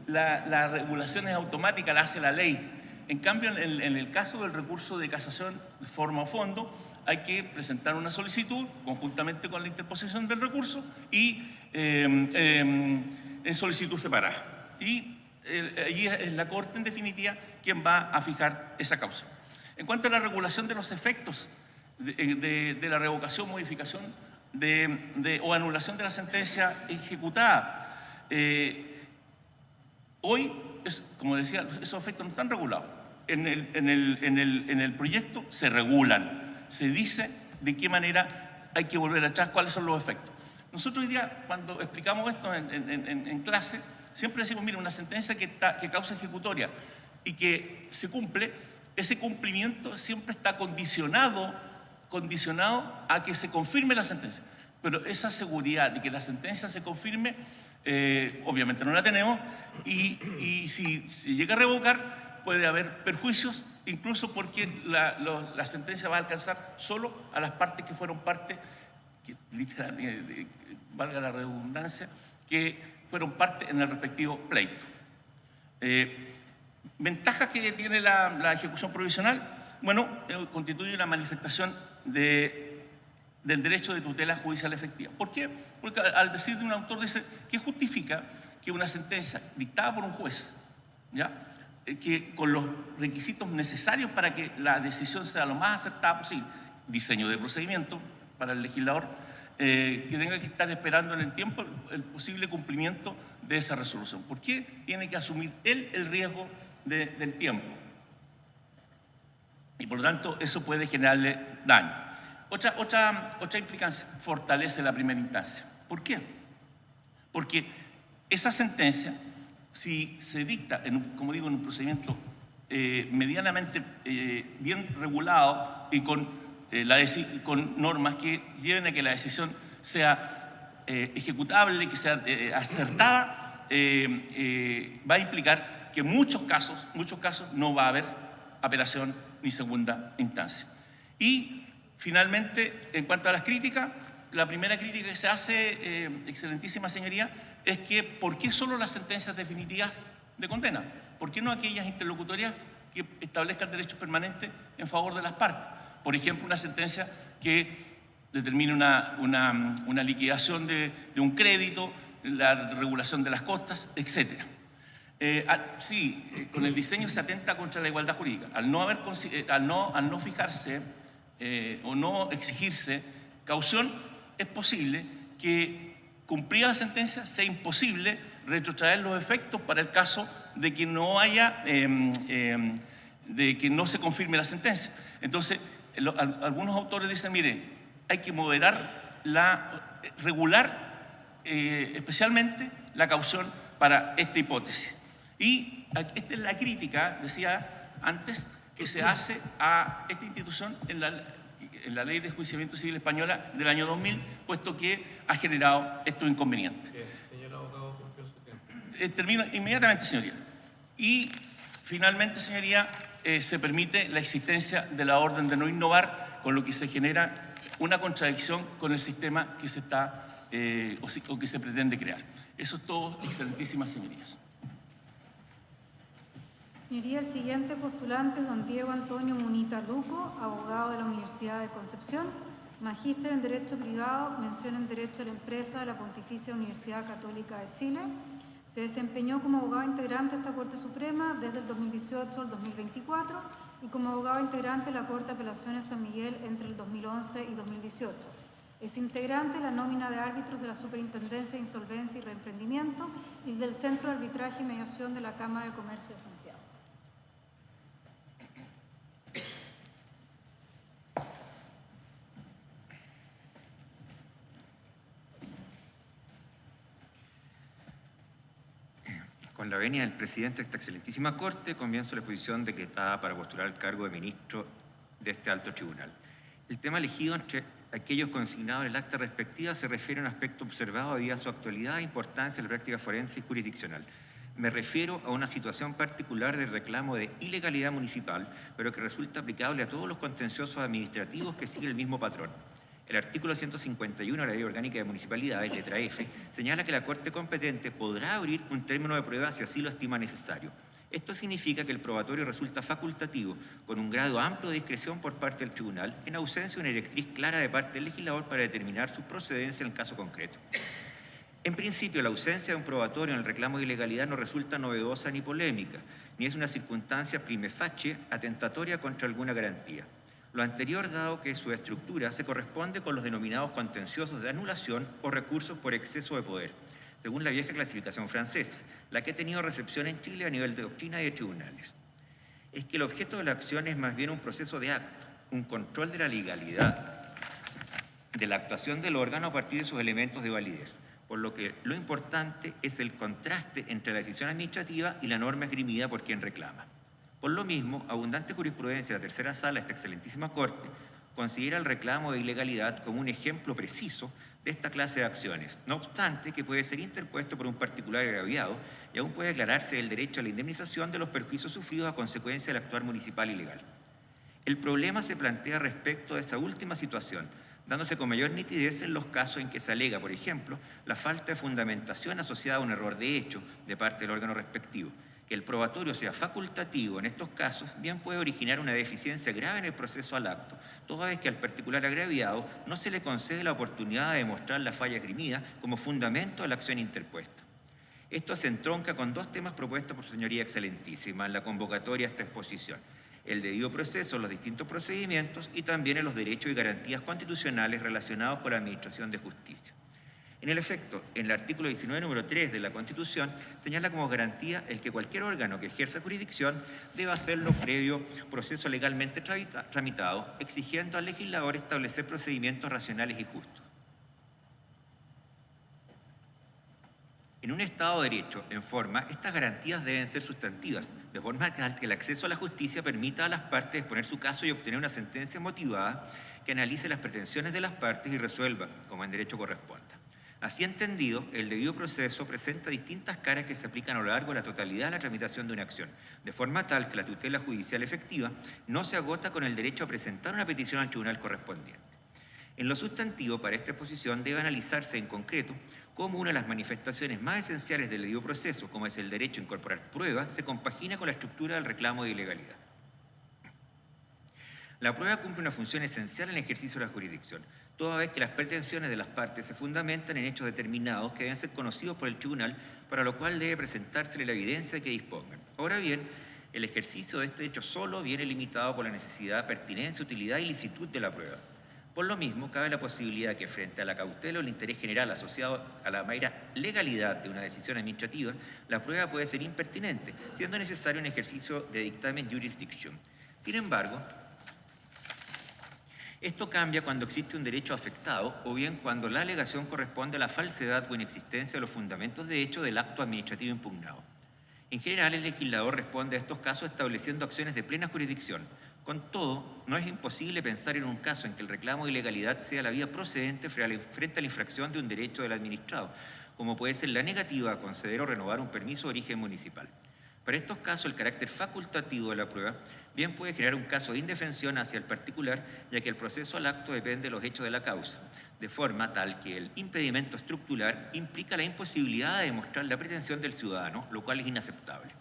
la regulación es automática, la hace la ley. En cambio, en el caso del recurso de casación de forma o fondo, hay que presentar una solicitud conjuntamente con la interposición del recurso y en solicitud separada. Y allí es la Corte, en definitiva, quien va a fijar esa causa. En cuanto a la regulación de los efectos de la revocación, modificación o anulación de la sentencia ejecutada, hoy, como decía, esos efectos no están regulados. En el proyecto se regulan, se dice de qué manera hay que volver atrás, cuáles son los efectos. Nosotros hoy día, cuando explicamos esto en clase, siempre decimos, mira, una sentencia que causa ejecutoria y que se cumple, ese cumplimiento siempre está condicionado a que se confirme la sentencia. Pero esa seguridad de que la sentencia se confirme, obviamente no la tenemos, y si llega a revocar, puede haber perjuicios, incluso porque la sentencia va a alcanzar solo a las partes que fueron parte, valga la redundancia, que fueron parte en el respectivo pleito. Ventajas que tiene la ejecución provisional, bueno, constituye una manifestación del derecho de tutela judicial efectiva. ¿Por qué? Porque al decir de un autor dice que justifica que una sentencia dictada por un juez, ¿ya?, que con los requisitos necesarios para que la decisión sea lo más acertada posible, diseño de procedimiento para el legislador, que tenga que estar esperando en el tiempo el posible cumplimiento de esa resolución. ¿Por qué tiene que asumir él el riesgo del tiempo? Y por lo tanto eso puede generarle daño. Otra implicancia, fortalece la primera instancia. ¿Por qué? Porque esa sentencia, si se dicta, como digo, en un procedimiento medianamente bien regulado y con normas que lleven a que la decisión sea ejecutable, que sea acertada, va a implicar que en muchos casos no va a haber apelación ni segunda instancia. Y finalmente, en cuanto a las críticas, la primera crítica que se hace, excelentísima señoría, es que ¿por qué solo las sentencias definitivas de condena? ¿Por qué no aquellas interlocutorias que establezcan derechos permanentes en favor de las partes? Por ejemplo, una sentencia que determine una liquidación de un crédito, la regulación de las costas, etc. Con el diseño se atenta contra la igualdad jurídica. Al no fijarse o no exigirse caución, es posible que cumplida la sentencia sea imposible retrotraer los efectos para el caso de que no haya, de que no se confirme la sentencia. Entonces, algunos autores dicen, mire, hay que regular especialmente la caución para esta hipótesis. Y esta es la crítica, decía antes, que se hace a esta institución en la Ley de Enjuiciamiento Civil Española del año 2000, puesto que ha generado estos inconvenientes. Bien, señor abogado, cumplió su tiempo. Termino inmediatamente, señoría. Y finalmente, señoría, se permite la existencia de la orden de no innovar, con lo que se genera una contradicción con el sistema que se está o que se pretende crear. Eso es todo, excelentísimas señorías. Señoría, el siguiente postulante es don Diego Antonio Munita Luco, abogado de la Universidad de Concepción, magíster en Derecho Privado, mención en Derecho a la Empresa de la Pontificia Universidad Católica de Chile. Se desempeñó como abogado integrante de esta Corte Suprema desde el 2018 al 2024 y como abogado integrante de la Corte de Apelaciones San Miguel entre el 2011 y 2018. Es integrante de la nómina de árbitros de la Superintendencia de Insolvencia y Reemprendimiento y del Centro de Arbitraje y Mediación de la Cámara de Comercio de Santiago. Con la venia del presidente de esta excelentísima Corte, comienzo la exposición decretada para postular el cargo de ministro de este alto tribunal. El tema elegido entre aquellos consignados en el acta respectiva se refiere a un aspecto observado debido a su actualidad e importancia en la práctica forense y jurisdiccional. Me refiero a una situación particular de reclamo de ilegalidad municipal, pero que resulta aplicable a todos los contenciosos administrativos que siguen el mismo patrón. El artículo 151 de la Ley Orgánica de Municipalidades, letra F, señala que la Corte competente podrá abrir un término de prueba si así lo estima necesario. Esto significa que el probatorio resulta facultativo, con un grado amplio de discreción por parte del tribunal, en ausencia de una directriz clara de parte del legislador para determinar su procedencia en el caso concreto. En principio, la ausencia de un probatorio en el reclamo de ilegalidad no resulta novedosa ni polémica, ni es una circunstancia prima facie atentatoria contra alguna garantía. Lo anterior, dado que su estructura se corresponde con los denominados contenciosos de anulación o recursos por exceso de poder, según la vieja clasificación francesa, la que ha tenido recepción en Chile a nivel de doctrina y de tribunales. Es que el objeto de la acción es más bien un proceso de acto, un control de la legalidad de la actuación del órgano a partir de sus elementos de validez, por lo que lo importante es el contraste entre la decisión administrativa y la norma esgrimida por quien reclama. Por lo mismo, abundante jurisprudencia de la tercera sala de esta excelentísima Corte considera el reclamo de ilegalidad como un ejemplo preciso de esta clase de acciones, no obstante que puede ser interpuesto por un particular agraviado y aún puede declararse el derecho a la indemnización de los perjuicios sufridos a consecuencia del actuar municipal ilegal. El problema se plantea respecto de esa última situación, dándose con mayor nitidez en los casos en que se alega, por ejemplo, la falta de fundamentación asociada a un error de hecho de parte del órgano respectivo. Que el probatorio sea facultativo en estos casos bien puede originar una deficiencia grave en el proceso al acto, toda vez que al particular agraviado no se le concede la oportunidad de demostrar la falla esgrimida como fundamento de la acción interpuesta. Esto se entronca con dos temas propuestos por su señoría excelentísima en la convocatoria a esta exposición: el debido proceso en los distintos procedimientos y también en los derechos y garantías constitucionales relacionados con la administración de justicia. En el efecto, en el artículo 19, número 3 de la Constitución, señala como garantía el que cualquier órgano que ejerza jurisdicción deba hacerlo previo proceso legalmente tramitado, exigiendo al legislador establecer procedimientos racionales y justos. En un Estado de Derecho, en forma, estas garantías deben ser sustantivas, de forma tal que el acceso a la justicia permita a las partes exponer su caso y obtener una sentencia motivada que analice las pretensiones de las partes y resuelva, como en derecho corresponda. Así entendido, el debido proceso presenta distintas caras que se aplican a lo largo de la totalidad de la tramitación de una acción, de forma tal que la tutela judicial efectiva no se agota con el derecho a presentar una petición al tribunal correspondiente. En lo sustantivo, para esta exposición debe analizarse en concreto cómo una de las manifestaciones más esenciales del debido proceso, como es el derecho a incorporar pruebas, se compagina con la estructura del reclamo de ilegalidad. La prueba cumple una función esencial en el ejercicio de la jurisdicción, toda vez que las pretensiones de las partes se fundamentan en hechos determinados que deben ser conocidos por el tribunal, para lo cual debe presentársele la evidencia que dispongan. Ahora bien, el ejercicio de este hecho solo viene limitado por la necesidad, pertinencia, utilidad y licitud de la prueba. Por lo mismo, cabe la posibilidad que frente a la cautela o el interés general asociado a la mera legalidad de una decisión administrativa, la prueba puede ser impertinente, siendo necesario un ejercicio de dictamen jurisdiction. Sin embargo, esto cambia cuando existe un derecho afectado o bien cuando la alegación corresponde a la falsedad o inexistencia de los fundamentos de hecho del acto administrativo impugnado. En general, el legislador responde a estos casos estableciendo acciones de plena jurisdicción, Con todo, no es imposible pensar en un caso en que el reclamo de ilegalidad sea la vía procedente frente a la infracción de un derecho del administrado, como puede ser la negativa a conceder o renovar un permiso de origen municipal. Para estos casos, el carácter facultativo de la prueba bien puede crear un caso de indefensión hacia el particular, ya que el proceso al acto depende de los hechos de la causa, de forma tal que el impedimento estructural implica la imposibilidad de demostrar la pretensión del ciudadano, lo cual es inaceptable.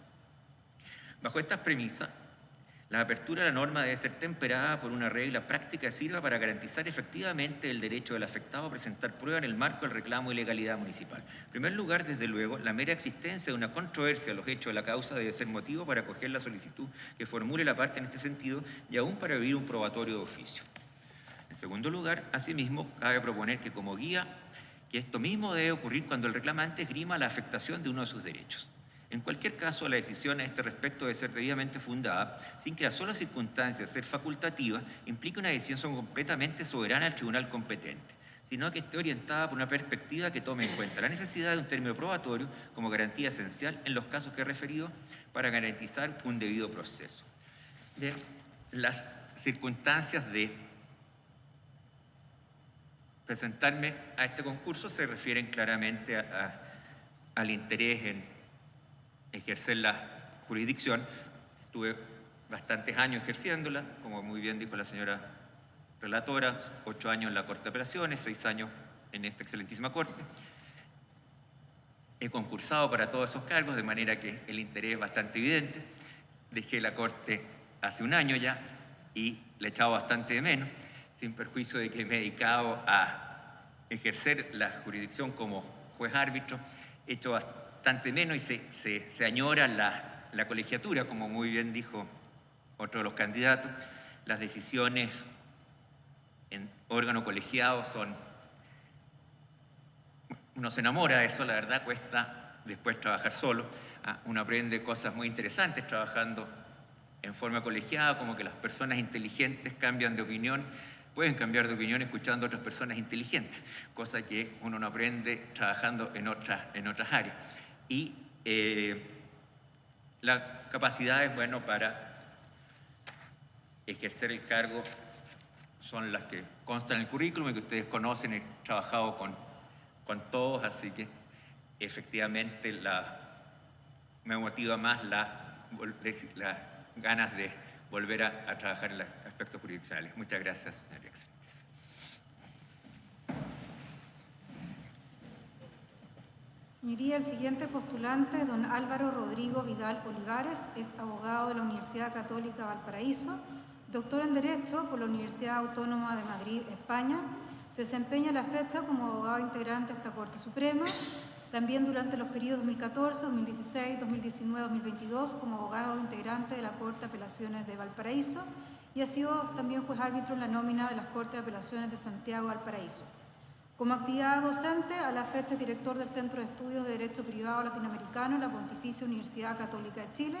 Bajo estas premisas, la apertura de la norma debe ser temperada por una regla práctica que sirva para garantizar efectivamente el derecho del afectado a presentar prueba en el marco del reclamo de ilegalidad municipal. En primer lugar, desde luego, la mera existencia de una controversia de los hechos de la causa debe ser motivo para acoger la solicitud que formule la parte en este sentido y aún para abrir un probatorio de oficio. En segundo lugar, asimismo, cabe proponer que como guía, que esto mismo debe ocurrir cuando el reclamante esgrima la afectación de uno de sus derechos. En cualquier caso, la decisión a este respecto debe ser debidamente fundada, sin que la sola circunstancia de ser facultativa implique una decisión completamente soberana del tribunal competente, sino que esté orientada por una perspectiva que tome en cuenta la necesidad de un término probatorio como garantía esencial en los casos que he referido para garantizar un debido proceso. Bien, las circunstancias de presentarme a este concurso se refieren claramente al interés en ejercer la jurisdicción. Estuve bastantes años ejerciéndola, como muy bien dijo la señora relatora, 8 años en la Corte de Apelaciones, 6 años en esta excelentísima Corte. He concursado para todos esos cargos, de manera que el interés es bastante evidente. Dejé la Corte hace un año ya y le he echado bastante de menos, sin perjuicio de que me he dedicado a ejercer la jurisdicción como juez árbitro. He hecho bastante menos y se añora la colegiatura, como muy bien dijo otro de los candidatos. Las decisiones en órgano colegiado son... Uno se enamora de eso, la verdad cuesta después trabajar solo. Uno aprende cosas muy interesantes trabajando en forma colegiada, como que las personas inteligentes cambian de opinión, pueden cambiar de opinión escuchando a otras personas inteligentes, cosa que uno no aprende trabajando en otras áreas. Y las capacidades, bueno, para ejercer el cargo son las que constan en el currículum y que ustedes conocen. He trabajado con todos, así que efectivamente me motiva más las ganas de volver a trabajar en los aspectos jurisdiccionales. Muchas gracias, señoría excelente. Señoría, el siguiente postulante es don Álvaro Rodrigo Vidal Olivares, es abogado de la Universidad Católica Valparaíso, doctor en Derecho por la Universidad Autónoma de Madrid, España. Se desempeña a la fecha como abogado integrante de esta Corte Suprema, también durante los periodos 2014, 2016, 2019, 2022 como abogado integrante de la Corte de Apelaciones de Valparaíso y ha sido también juez árbitro en la nómina de las Cortes de Apelaciones de Santiago Valparaíso. Como actividad docente, a la fecha es director del Centro de Estudios de Derecho Privado Latinoamericano en la Pontificia Universidad Católica de Chile.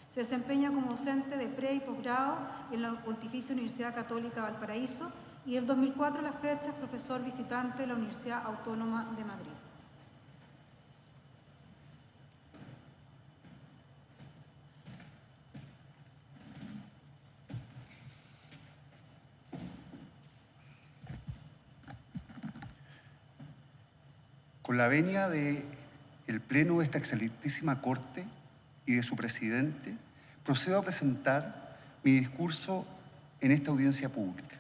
Se desempeña como docente de pre- y posgrado en la Pontificia Universidad Católica Valparaíso y el 2004 a la fecha es profesor visitante de la Universidad Autónoma de Madrid. Con la venia del Pleno de esta excelentísima Corte y de su presidente, procedo a presentar mi discurso en esta audiencia pública.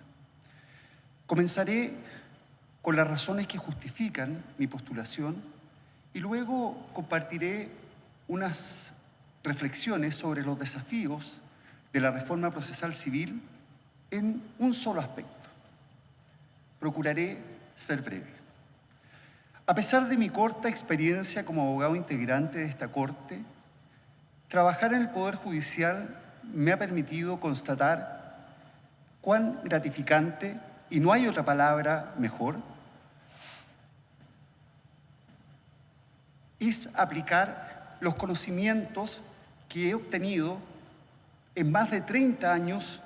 Comenzaré con las razones que justifican mi postulación y luego compartiré unas reflexiones sobre los desafíos de la reforma procesal civil en un solo aspecto. Procuraré ser breve. A pesar de mi corta experiencia como abogado integrante de esta Corte, trabajar en el Poder Judicial me ha permitido constatar cuán gratificante, y no hay otra palabra mejor, es aplicar los conocimientos que he obtenido en más de 30 años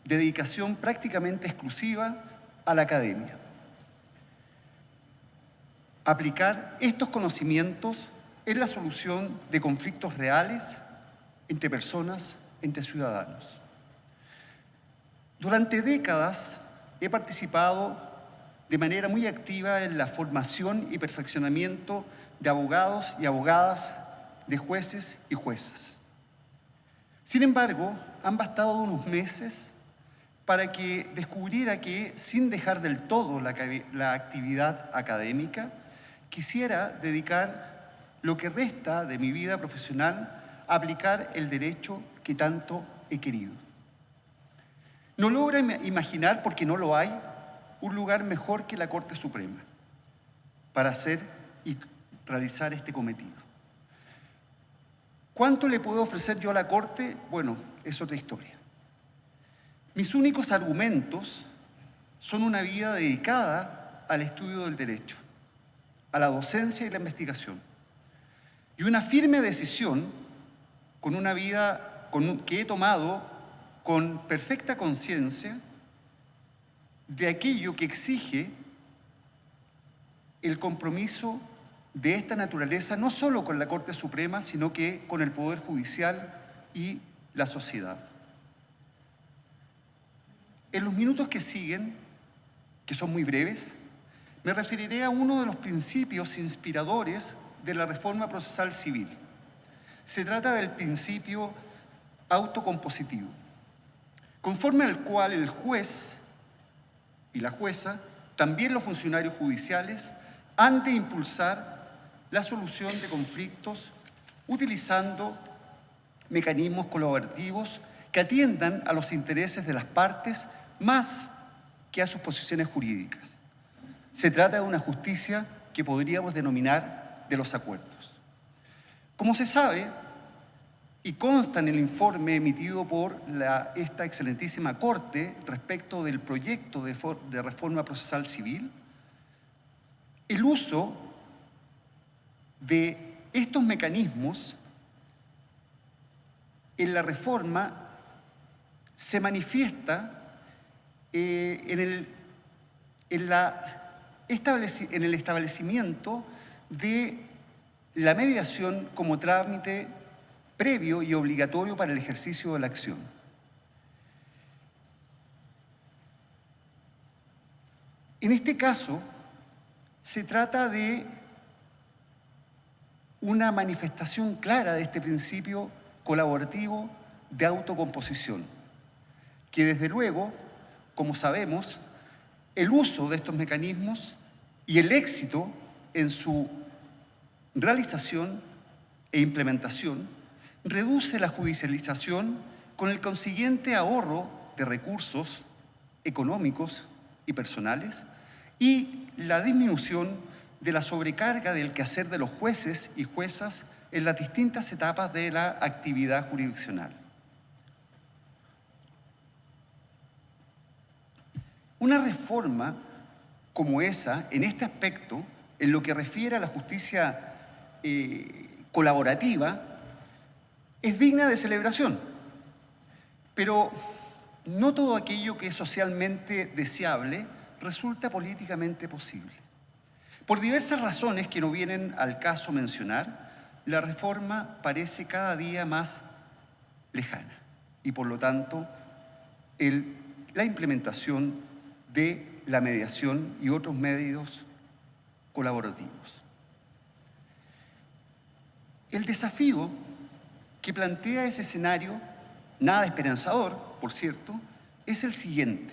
de dedicación prácticamente exclusiva a la academia. Aplicar estos conocimientos en la solución de conflictos reales entre personas, entre ciudadanos. Durante décadas he participado de manera muy activa en la formación y perfeccionamiento de abogados y abogadas, de jueces y juezas. Sin embargo, han bastado unos meses para que descubriera que, sin dejar del todo la actividad académica, quisiera dedicar lo que resta de mi vida profesional a aplicar el derecho que tanto he querido. No logro imaginar, porque no lo hay, un lugar mejor que la Corte Suprema para hacer y realizar este cometido. ¿Cuánto le puedo ofrecer yo a la Corte? Bueno, es otra historia. Mis únicos argumentos son una vida dedicada al estudio del derecho, a la docencia y la investigación, y una firme decisión con una vida que he tomado con perfecta conciencia de aquello que exige el compromiso de esta naturaleza, no solo con la Corte Suprema, sino que con el Poder Judicial y la sociedad. En los minutos que siguen, que son muy breves, me referiré a uno de los principios inspiradores de la reforma procesal civil. Se trata del principio autocompositivo, conforme al cual el juez y la jueza, también los funcionarios judiciales, han de impulsar la solución de conflictos utilizando mecanismos colaborativos que atiendan a los intereses de las partes más que a sus posiciones jurídicas. Se trata de una justicia que podríamos denominar de los acuerdos. Como se sabe, y consta en el informe emitido por esta excelentísima Corte respecto del proyecto de reforma procesal civil, el uso de estos mecanismos en la reforma se manifiesta en el establecimiento de la mediación como trámite previo y obligatorio para el ejercicio de la acción. En este caso, se trata de una manifestación clara de este principio colaborativo de autocomposición, que desde luego, como sabemos, el uso de estos mecanismos y el éxito en su realización e implementación reduce la judicialización con el consiguiente ahorro de recursos económicos y personales y la disminución de la sobrecarga del quehacer de los jueces y juezas en las distintas etapas de la actividad jurisdiccional. Una reforma como esa, en este aspecto, en lo que refiere a la justicia colaborativa, es digna de celebración, pero no todo aquello que es socialmente deseable resulta políticamente posible. Por diversas razones que no vienen al caso mencionar, la reforma parece cada día más lejana y, por lo tanto, la implementación de la mediación y otros medios colaborativos. El desafío que plantea ese escenario, nada esperanzador, por cierto, es el siguiente.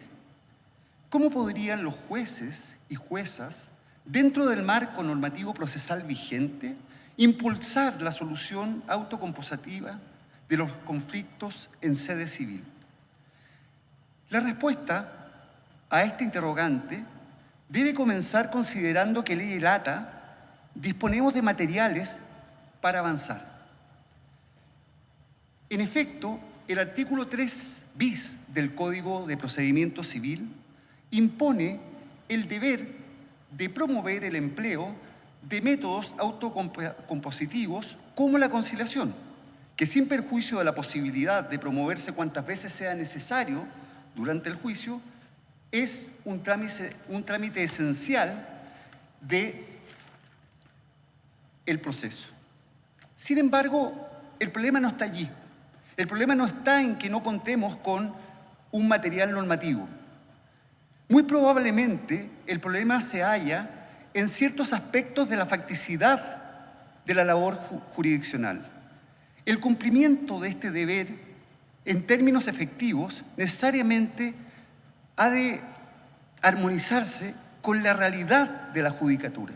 ¿Cómo podrían los jueces y juezas, dentro del marco normativo procesal vigente, impulsar la solución autocompositiva de los conflictos en sede civil? La respuesta a este interrogante debe comenzar considerando que ley lata disponemos de materiales para avanzar. En efecto, el artículo 3 bis del Código de Procedimiento Civil impone el deber de promover el empleo de métodos autocompositivos como la conciliación, que sin perjuicio de la posibilidad de promoverse cuantas veces sea necesario durante el juicio, es un trámite esencial del proceso. Sin embargo, el problema no está allí. El problema no está en que no contemos con un material normativo. Muy probablemente el problema se halla en ciertos aspectos de la facticidad de la labor jurisdiccional. El cumplimiento de este deber en términos efectivos necesariamente ha de armonizarse con la realidad de la judicatura.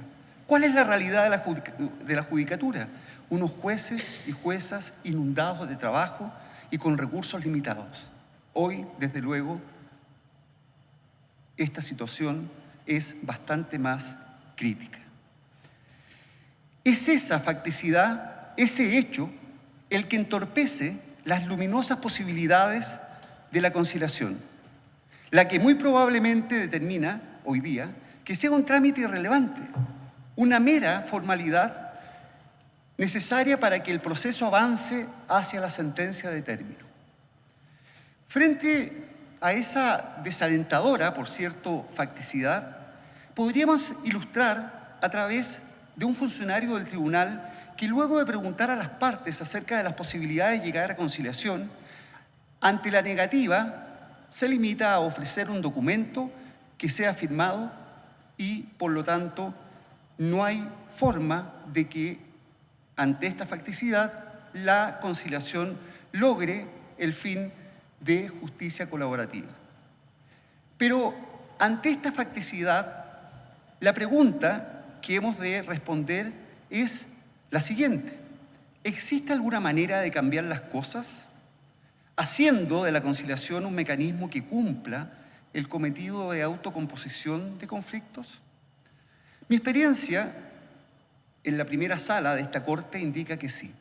¿Cuál es la realidad de la judicatura? Unos jueces y juezas inundados de trabajo y con recursos limitados. Hoy, desde luego, esta situación es bastante más crítica. Es esa facticidad, ese hecho, el que entorpece las luminosas posibilidades de la conciliación, la que muy probablemente determina hoy día que sea un trámite irrelevante, una mera formalidad necesaria para que el proceso avance hacia la sentencia de término. Frente a esa desalentadora, por cierto, facticidad, podríamos ilustrar a través de un funcionario del tribunal que luego de preguntar a las partes acerca de las posibilidades de llegar a conciliación, ante la negativa, se limita a ofrecer un documento que sea firmado y, por lo tanto, no hay forma de que, ante esta facticidad, la conciliación logre el fin de justicia colaborativa. Pero, ante esta facticidad, la pregunta que hemos de responder es la siguiente: ¿existe alguna manera de cambiar las cosas, haciendo de la conciliación un mecanismo que cumpla el cometido de autocomposición de conflictos? Mi experiencia en la primera sala de esta Corte indica que sí.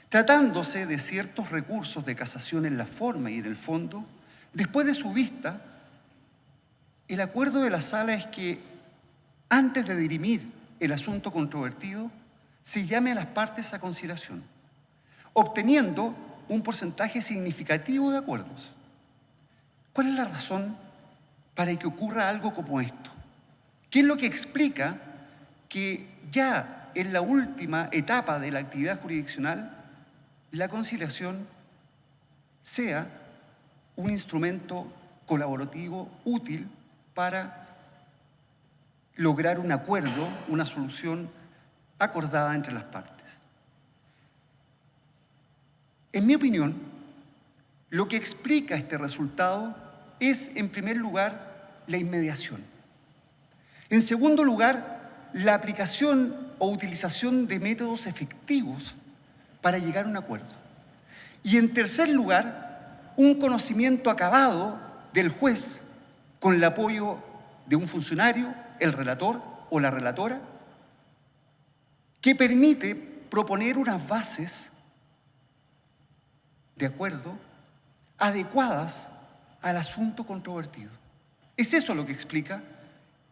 Tratándose de ciertos recursos de casación en la forma y en el fondo, después de su vista, el acuerdo de la sala es que, antes de dirimir el asunto controvertido, se llame a las partes a conciliación, obteniendo un porcentaje significativo de acuerdos. ¿Cuál es la razón para que ocurra algo como esto? ¿Qué es lo que explica que ya en la última etapa de la actividad jurisdiccional la conciliación sea un instrumento colaborativo útil para lograr un acuerdo, una solución acordada entre las partes? En mi opinión, lo que explica este resultado es, en primer lugar, la inmediación. En segundo lugar, la aplicación o utilización de métodos efectivos para llegar a un acuerdo. Y en tercer lugar, un conocimiento acabado del juez con el apoyo de un funcionario, el relator o la relatora, que permite proponer unas bases de acuerdo adecuadas al asunto controvertido. Es eso lo que explica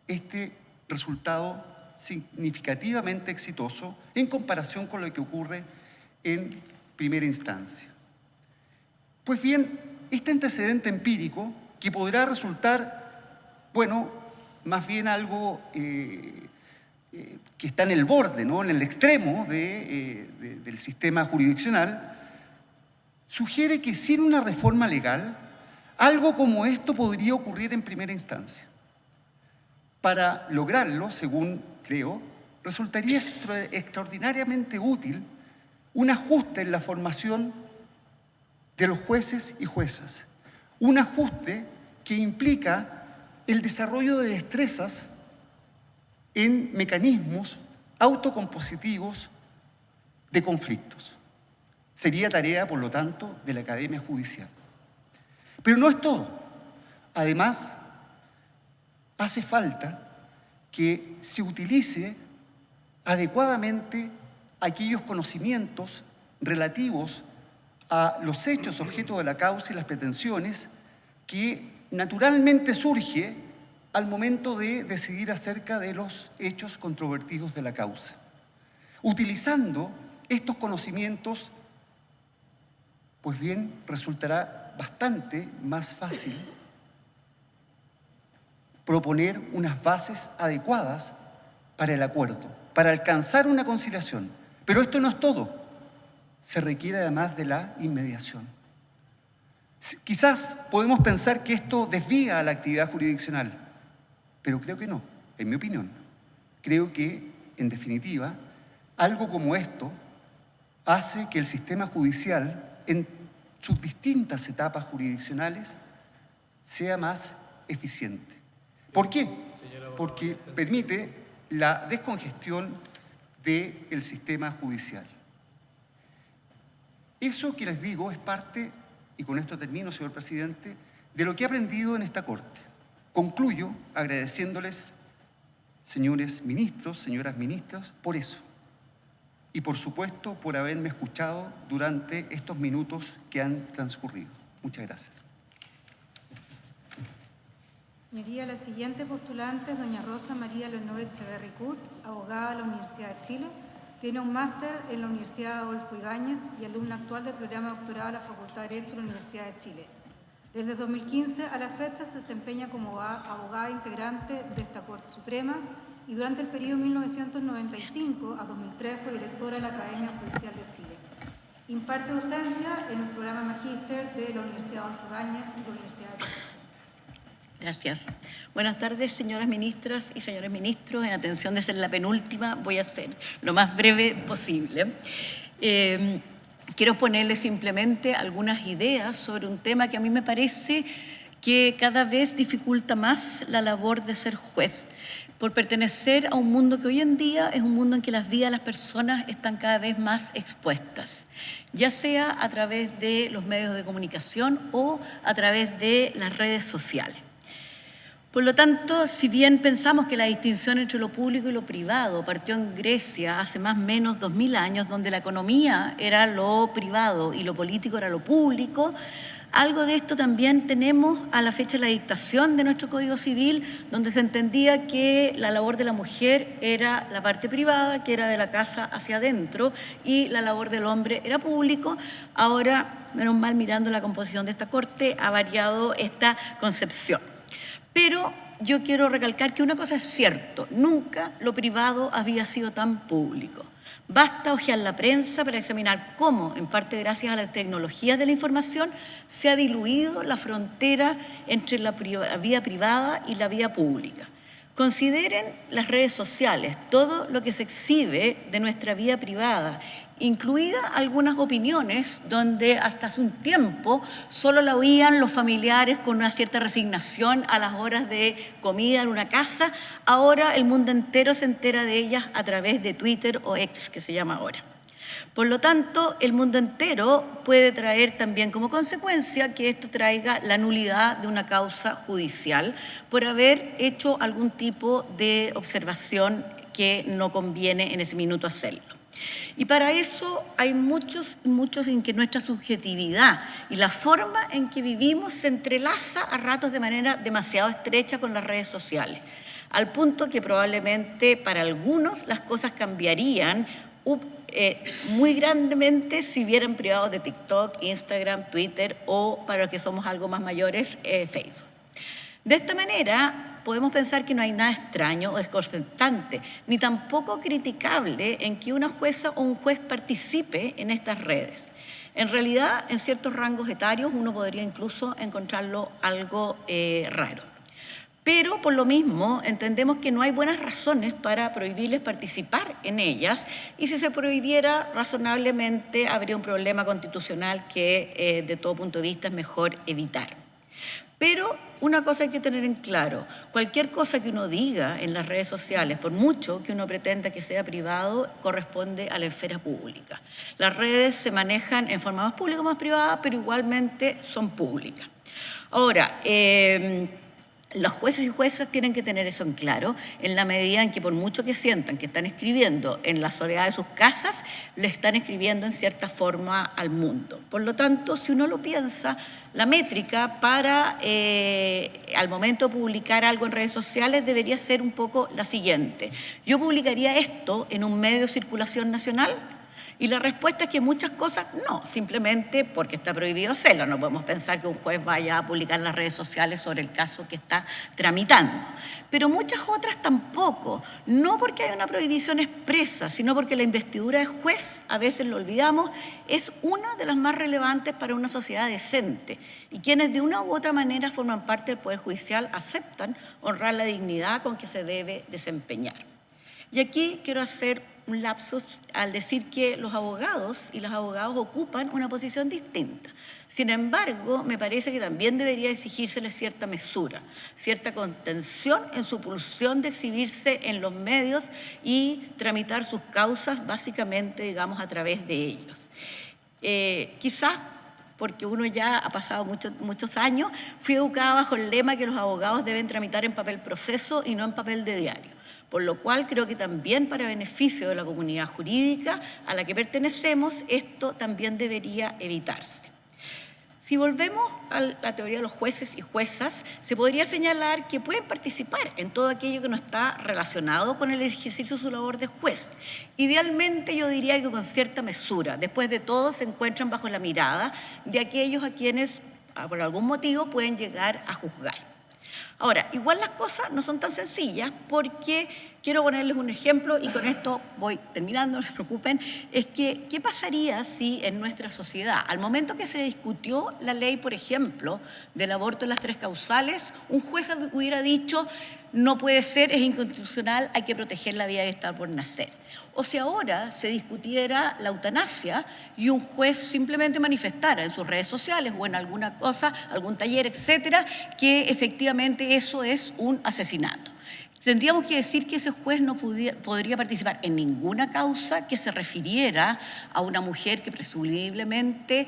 este resultado significativamente exitoso en comparación con lo que ocurre en primera instancia. Pues bien, este antecedente empírico, que podrá resultar, bueno, más bien algo que está en el borde, ¿no?, en el extremo del sistema jurisdiccional, sugiere que sin una reforma legal, algo como esto podría ocurrir en primera instancia. Para lograrlo, según creo, resultaría extraordinariamente útil un ajuste en la formación de los jueces y juezas, un ajuste que implica el desarrollo de destrezas en mecanismos autocompositivos de conflictos. Sería tarea, por lo tanto, de la Academia Judicial. Pero no es todo. Además, hace falta que se utilice adecuadamente aquellos conocimientos relativos a los hechos objeto de la causa y las pretensiones que naturalmente surge al momento de decidir acerca de los hechos controvertidos de la causa. Utilizando estos conocimientos, pues bien, resultará bastante más fácil proponer unas bases adecuadas para el acuerdo, para alcanzar una conciliación. Pero esto no es todo. Se requiere además de la inmediación. Quizás podemos pensar que esto desvía a la actividad jurisdiccional, pero creo que no, en mi opinión. Creo que, en definitiva, algo como esto hace que el sistema judicial, en sus distintas etapas jurisdiccionales, sea más eficiente. ¿Por qué? Porque permite la descongestión del sistema judicial. Eso que les digo es parte, y con esto termino, señor presidente, de lo que he aprendido en esta Corte. Concluyo agradeciéndoles, señores ministros, señoras ministras, por eso. Y por supuesto, por haberme escuchado durante estos minutos que han transcurrido. Muchas gracias. Señoría, la siguiente postulante es doña Rosa María Leonor Echeverri Curt, abogada de la Universidad de Chile. Tiene un máster en la Universidad Adolfo Ibáñez y alumna actual del programa de doctorado de la Facultad de Derecho de la Universidad de Chile. Desde 2015 a la fecha se desempeña como abogada integrante de esta Corte Suprema y durante el periodo 1995 a 2003 fue directora de la Academia Judicial de Chile. Imparte docencia en el programa Magíster de la Universidad Adolfo Ibáñez y la Universidad de Concepción. Gracias. Buenas tardes, señoras ministras y señores ministros. En atención de ser la penúltima, voy a ser lo más breve posible. Quiero ponerle simplemente algunas ideas sobre un tema que a mí me parece que cada vez dificulta más la labor de ser juez, por pertenecer a un mundo que hoy en día es un mundo en que las vidas de las personas están cada vez más expuestas, ya sea a través de los medios de comunicación o a través de las redes sociales. Por lo tanto, si bien pensamos que la distinción entre lo público y lo privado partió en Grecia hace más o menos 2000 años, donde la economía era lo privado y lo político era lo público, algo de esto también tenemos a la fecha de la dictación de nuestro Código Civil, donde se entendía que la labor de la mujer era la parte privada, que era de la casa hacia adentro, y la labor del hombre era público. Ahora, menos mal, mirando la composición de esta Corte, ha variado esta concepción. Pero yo quiero recalcar que una cosa es cierto, nunca lo privado había sido tan público. Basta hojear la prensa para examinar cómo, en parte gracias a las tecnologías de la información, se ha diluido la frontera entre la vida privada y la vida pública. Consideren las redes sociales, todo lo que se exhibe de nuestra vida privada, incluidas algunas opiniones donde hasta hace un tiempo solo la oían los familiares con una cierta resignación a las horas de comida en una casa. Ahora el mundo entero se entera de ellas a través de Twitter o X, que se llama ahora. Por lo tanto, el mundo entero puede traer también como consecuencia que esto traiga la nulidad de una causa judicial por haber hecho algún tipo de observación que no conviene en ese minuto hacerlo. Y para eso hay muchos en que nuestra subjetividad y la forma en que vivimos se entrelaza a ratos de manera demasiado estrecha con las redes sociales, al punto que probablemente para algunos las cosas cambiarían muy grandemente si vieran privados de TikTok, Instagram, Twitter o, para los que somos algo más mayores, Facebook. De esta manera, podemos pensar que no hay nada extraño o desconcertante, ni tampoco criticable en que una jueza o un juez participe en estas redes. En realidad, en ciertos rangos etarios uno podría incluso encontrarlo algo raro. Pero por lo mismo entendemos que no hay buenas razones para prohibirles participar en ellas, y si se prohibiera razonablemente habría un problema constitucional que de todo punto de vista es mejor evitar. Pero una cosa hay que tener en claro, cualquier cosa que uno diga en las redes sociales, por mucho que uno pretenda que sea privado, corresponde a la esfera pública. Las redes se manejan en forma más pública o más privada, pero igualmente son públicas. Ahora, los jueces y juezas tienen que tener eso en claro, en la medida en que por mucho que sientan que están escribiendo en la soledad de sus casas, le están escribiendo en cierta forma al mundo. Por lo tanto, si uno lo piensa, la métrica para al momento de publicar algo en redes sociales debería ser un poco la siguiente. Yo publicaría esto en un medio de circulación nacional Y la respuesta es que muchas cosas no, simplemente porque está prohibido hacerlo. No podemos pensar que un juez vaya a publicar en las redes sociales sobre el caso que está tramitando. Pero muchas otras tampoco, no porque haya una prohibición expresa, sino porque la investidura de juez, a veces lo olvidamos, es una de las más relevantes para una sociedad decente. Y quienes de una u otra manera forman parte del Poder Judicial aceptan honrar la dignidad con que se debe desempeñar. Y aquí quiero hacer un lapsus al decir que los abogados y las abogadas ocupan una posición distinta. Sin embargo, me parece que también debería exigírseles cierta mesura, cierta contención en su pulsión de exhibirse en los medios y tramitar sus causas básicamente, digamos, a través de ellos. Quizás porque uno ya ha pasado muchos años, fui educada bajo el lema que los abogados deben tramitar en papel proceso y no en papel de diario. Por lo cual creo que también para beneficio de la comunidad jurídica a la que pertenecemos, esto también debería evitarse. Si volvemos a la teoría de los jueces y juezas, se podría señalar que pueden participar en todo aquello que no está relacionado con el ejercicio de su labor de juez. Idealmente yo diría que con cierta mesura. Después de todo se encuentran bajo la mirada de aquellos a quienes por algún motivo pueden llegar a juzgar. Ahora, igual las cosas no son tan sencillas porque quiero ponerles un ejemplo y con esto voy terminando, no se preocupen, es que ¿qué pasaría si en nuestra sociedad, al momento que se discutió la ley, por ejemplo, del aborto en las 3 causales, un juez hubiera dicho no puede ser, es inconstitucional, hay que proteger la vida que está por nacer? O si ahora se discutiera la eutanasia y un juez simplemente manifestara en sus redes sociales o en alguna cosa, algún taller, etcétera, que efectivamente eso es un asesinato. Tendríamos que decir que ese juez no podría participar en ninguna causa que se refiriera a una mujer que presumiblemente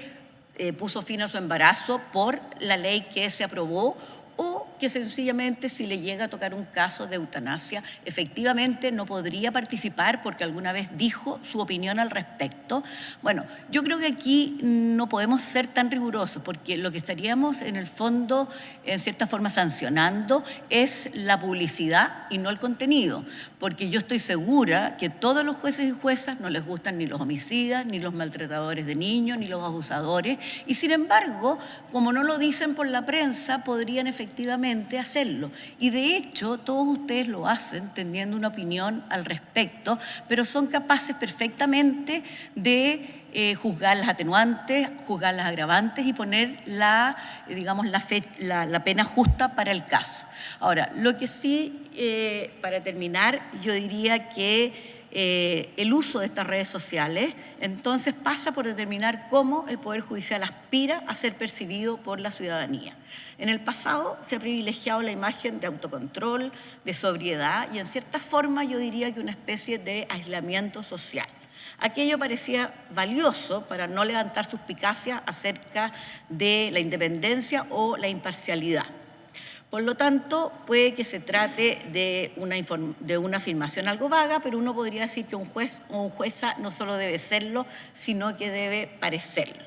puso fin a su embarazo por la ley que se aprobó, o que sencillamente si le llega a tocar un caso de eutanasia, efectivamente no podría participar porque alguna vez dijo su opinión al respecto. Bueno, yo creo que aquí no podemos ser tan rigurosos porque lo que estaríamos en el fondo, en cierta forma, sancionando es la publicidad y no el contenido, porque yo estoy segura que todos los jueces y juezas no les gustan ni los homicidas, ni los maltratadores de niños, ni los abusadores, y sin embargo, como no lo dicen por la prensa, podrían efectivamente hacerlo. Y de hecho, todos ustedes lo hacen teniendo una opinión al respecto, pero son capaces perfectamente de juzgar las atenuantes, juzgar las agravantes y poner la pena justa para el caso. Ahora, lo que sí, para terminar, yo diría que el uso de estas redes sociales entonces pasa por determinar cómo el Poder Judicial aspira a ser percibido por la ciudadanía. En el pasado se ha privilegiado la imagen de autocontrol, de sobriedad y en cierta forma yo diría que una especie de aislamiento social. Aquello parecía valioso para no levantar suspicacias acerca de la independencia o la imparcialidad. Por lo tanto, puede que se trate de una afirmación algo vaga, pero uno podría decir que un juez o una jueza no solo debe serlo, sino que debe parecerlo.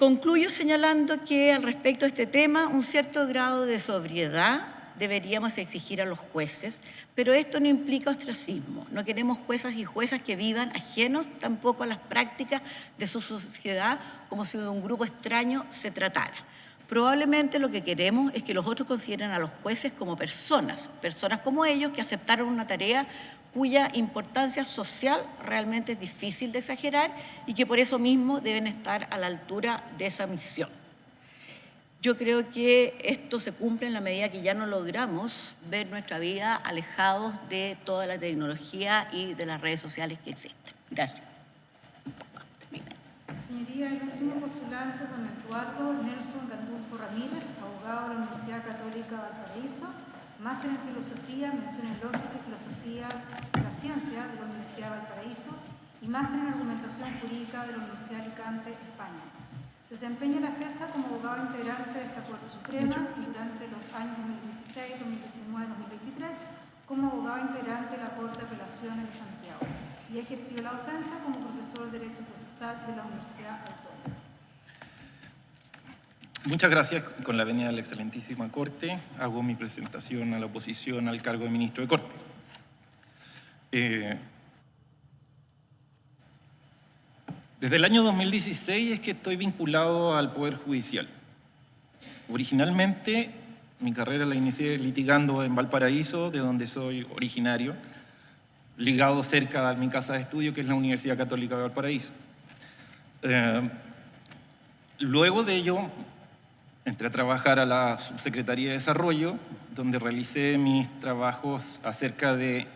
Concluyo señalando que al respecto de este tema, un cierto grado de sobriedad deberíamos exigir a los jueces, pero esto no implica ostracismo. No queremos juezas y juezas que vivan ajenos tampoco a las prácticas de su sociedad como si de un grupo extraño se tratara. Probablemente lo que queremos es que los otros consideren a los jueces como personas como ellos que aceptaron una tarea cuya importancia social realmente es difícil de exagerar y que por eso mismo deben estar a la altura de esa misión. Yo creo que esto se cumple en la medida que ya no logramos ver nuestra vida alejados de toda la tecnología y de las redes sociales que existen. Gracias. Señoría, el último postulante es don Eduardo Nelson Gandulfo Ramírez, abogado de la Universidad Católica Valparaíso, máster en Filosofía, mención en Lógica y Filosofía de la Ciencia de la Universidad de Valparaíso y máster en Argumentación Jurídica de la Universidad de Alicante, España. Se desempeña a la fecha como abogado integrante de esta Corte Suprema y durante los años 2016, 2019 y 2023 como abogado integrante de la Corte de Apelaciones de Santiago y ejerció la docencia como profesor de Derecho Procesal de la Universidad Autónoma. Muchas gracias. Con la venia de la excelentísima Corte, hago mi presentación a la oposición al cargo de ministro de Corte. Desde el año 2016 es que estoy vinculado al Poder Judicial. Originalmente, mi carrera la inicié litigando en Valparaíso, de donde soy originario, ligado cerca a mi casa de estudio, que es la Universidad Católica de Valparaíso. Luego de ello, entré a trabajar a la Subsecretaría de Desarrollo, donde realicé mis trabajos acerca de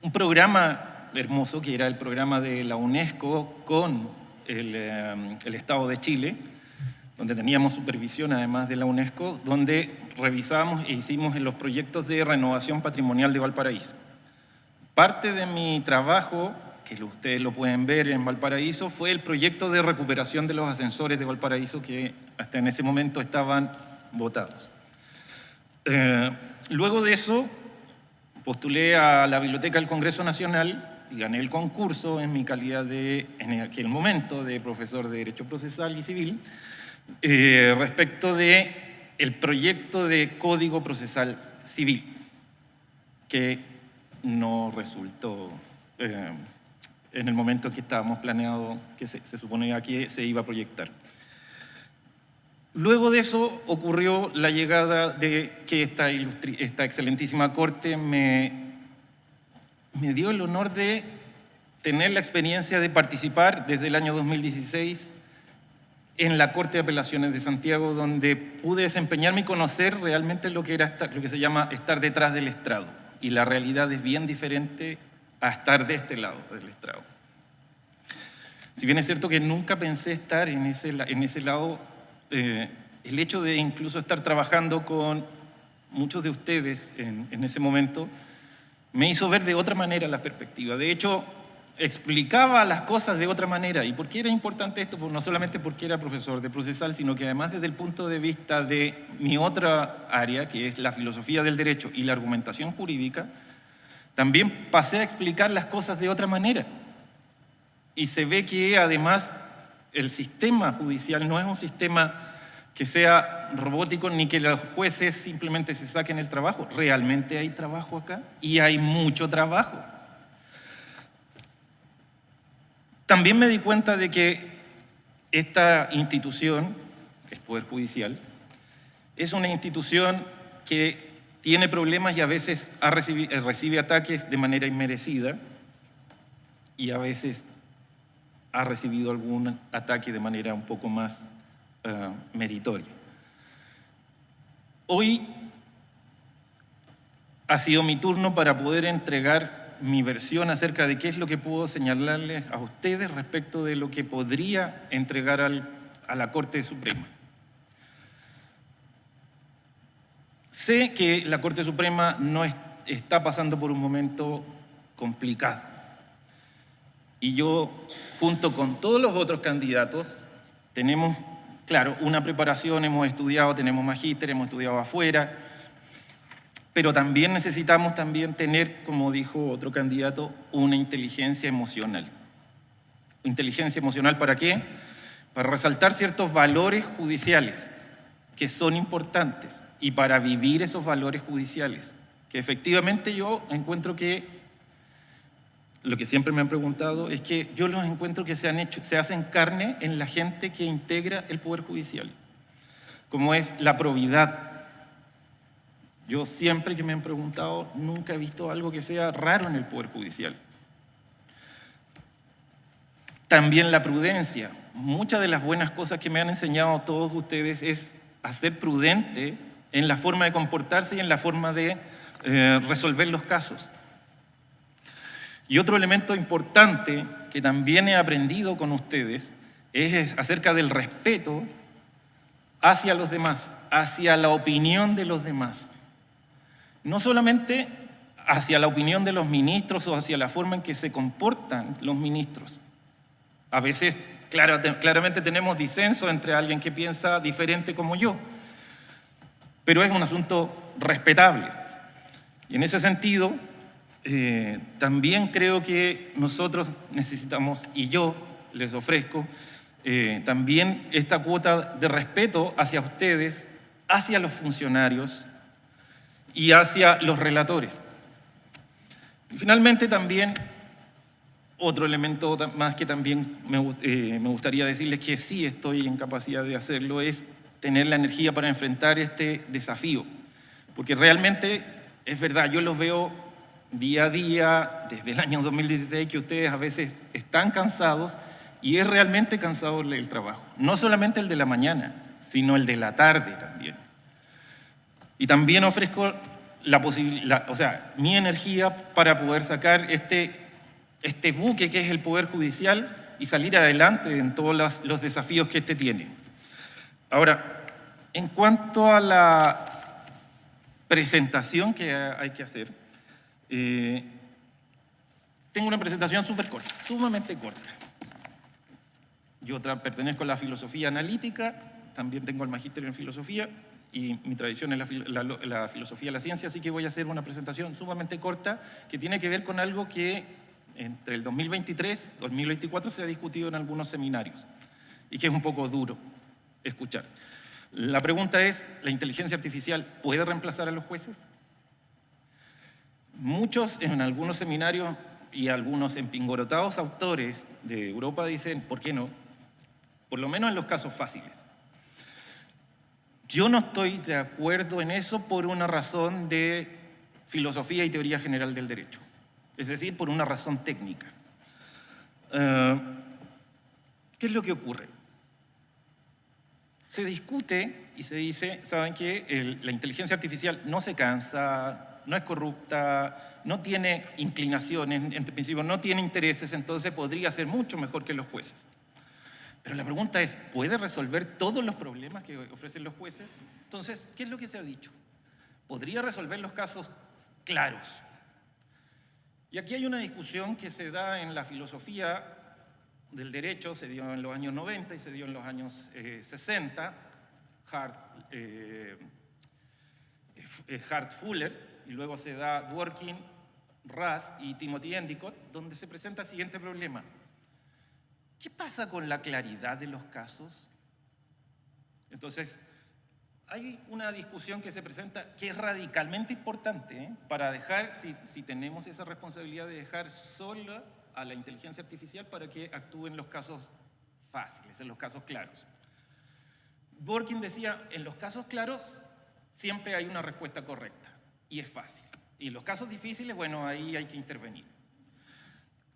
un programa hermoso, que era el programa de la UNESCO con el Estado de Chile, donde teníamos supervisión además de la UNESCO, donde revisamos e hicimos en los proyectos de renovación patrimonial de Valparaíso. Parte de mi trabajo, que ustedes lo pueden ver en Valparaíso, fue el proyecto de recuperación de los ascensores de Valparaíso que hasta en ese momento estaban botados. Luego de eso, postulé a la Biblioteca del Congreso Nacional y gané el concurso en mi calidad de, en aquel momento, de profesor de Derecho Procesal y Civil, respecto de el proyecto de Código Procesal Civil, que no resultó en el momento que estábamos planeado, que se suponía que se iba a proyectar. Luego de eso ocurrió la llegada de que esta excelentísima Corte me dio el honor de tener la experiencia de participar desde el año 2016 en la Corte de Apelaciones de Santiago, donde pude desempeñarme y conocer realmente lo que se llama estar detrás del estrado. Y la realidad es bien diferente a estar de este lado del estrado. Si bien es cierto que nunca pensé estar en ese lado, el hecho de incluso estar trabajando con muchos de ustedes en ese momento me hizo ver de otra manera la perspectiva. De hecho, explicaba las cosas de otra manera. ¿Y por qué era importante esto? Pues no solamente porque era profesor de procesal, sino que además desde el punto de vista de mi otra área, que es la filosofía del derecho y la argumentación jurídica, también pasé a explicar las cosas de otra manera. Y se ve que además el sistema judicial no es un sistema que sea robótico ni que los jueces simplemente se saquen el trabajo. Realmente hay trabajo acá y hay mucho trabajo. También me di cuenta de que esta institución, el Poder Judicial, es una institución que tiene problemas y a veces recibe ataques de manera inmerecida y a veces ha recibido algún ataque de manera un poco más meritoria. Hoy ha sido mi turno para poder entregar mi versión acerca de qué es lo que puedo señalarles a ustedes respecto de lo que podría entregar a la Corte Suprema. Sé que la Corte Suprema no está pasando por un momento complicado. Y yo, junto con todos los otros candidatos, tenemos, claro, una preparación, hemos estudiado, tenemos magíster, hemos estudiado afuera, pero también necesitamos tener, como dijo otro candidato, una inteligencia emocional. ¿Inteligencia emocional para qué? Para resaltar ciertos valores judiciales que son importantes y para vivir esos valores judiciales, que efectivamente yo encuentro que lo que siempre me han preguntado es que yo los encuentro que se hacen carne en la gente que integra el Poder Judicial, como es la probidad. Yo siempre que me han preguntado, nunca he visto algo que sea raro en el Poder Judicial. También la prudencia. Muchas de las buenas cosas que me han enseñado todos ustedes es a ser prudente en la forma de comportarse y en la forma de resolver los casos. Y otro elemento importante que también he aprendido con ustedes es acerca del respeto hacia los demás, hacia la opinión de los demás. No solamente hacia la opinión de los ministros o hacia la forma en que se comportan los ministros. A veces claramente tenemos disenso entre alguien que piensa diferente como yo, pero es un asunto respetable. Y en ese sentido, también creo que nosotros necesitamos, y yo les ofrezco, también esta cuota de respeto hacia ustedes, hacia los funcionarios y hacia los relatores. Y finalmente también Otro elemento más que también me gustaría decirles que sí estoy en capacidad de hacerlo es tener la energía para enfrentar este desafío. Porque realmente, es verdad, yo los veo día a día, desde el año 2016, que ustedes a veces están cansados y es realmente cansador el trabajo. No solamente el de la mañana, sino el de la tarde también. Y también ofrezco la posibilidad, o sea, mi energía para poder sacar este buque que es el Poder Judicial y salir adelante en todos los desafíos que este tiene. Ahora, en cuanto a la presentación que hay que hacer, tengo una presentación súper corta, sumamente corta. Yo pertenezco a la filosofía analítica, también tengo el magíster en filosofía y mi tradición es la filosofía de la ciencia, así que voy a hacer una presentación sumamente corta que tiene que ver con algo que entre el 2023 y 2024 se ha discutido en algunos seminarios y que es un poco duro escuchar. La pregunta es, ¿la inteligencia artificial puede reemplazar a los jueces? Muchos en algunos seminarios y algunos empingorotados autores de Europa dicen, ¿por qué no? Por lo menos en los casos fáciles. Yo no estoy de acuerdo en eso por una razón de filosofía y teoría general del derecho, es decir, por una razón técnica. ¿Qué es lo que ocurre? Se discute y se dice, ¿saben qué? La inteligencia artificial no se cansa, no es corrupta, no tiene inclinaciones, en principio no tiene intereses, entonces podría ser mucho mejor que los jueces. Pero la pregunta es, ¿puede resolver todos los problemas que ofrecen los jueces? Entonces, ¿qué es lo que se ha dicho? ¿Podría resolver los casos claros? Y aquí hay una discusión que se da en la filosofía del derecho, se dio en los años 90 y se dio en los años 60, Hart Fuller, y luego se da Dworkin, Raz y Timothy Endicott, donde se presenta el siguiente problema. ¿Qué pasa con la claridad de los casos? Entonces, hay una discusión que se presenta que es radicalmente importante para dejar, si tenemos esa responsabilidad de dejar sola a la inteligencia artificial para que actúe en los casos fáciles, en los casos claros. Dworkin decía, en los casos claros siempre hay una respuesta correcta y es fácil. Y en los casos difíciles, bueno, ahí hay que intervenir.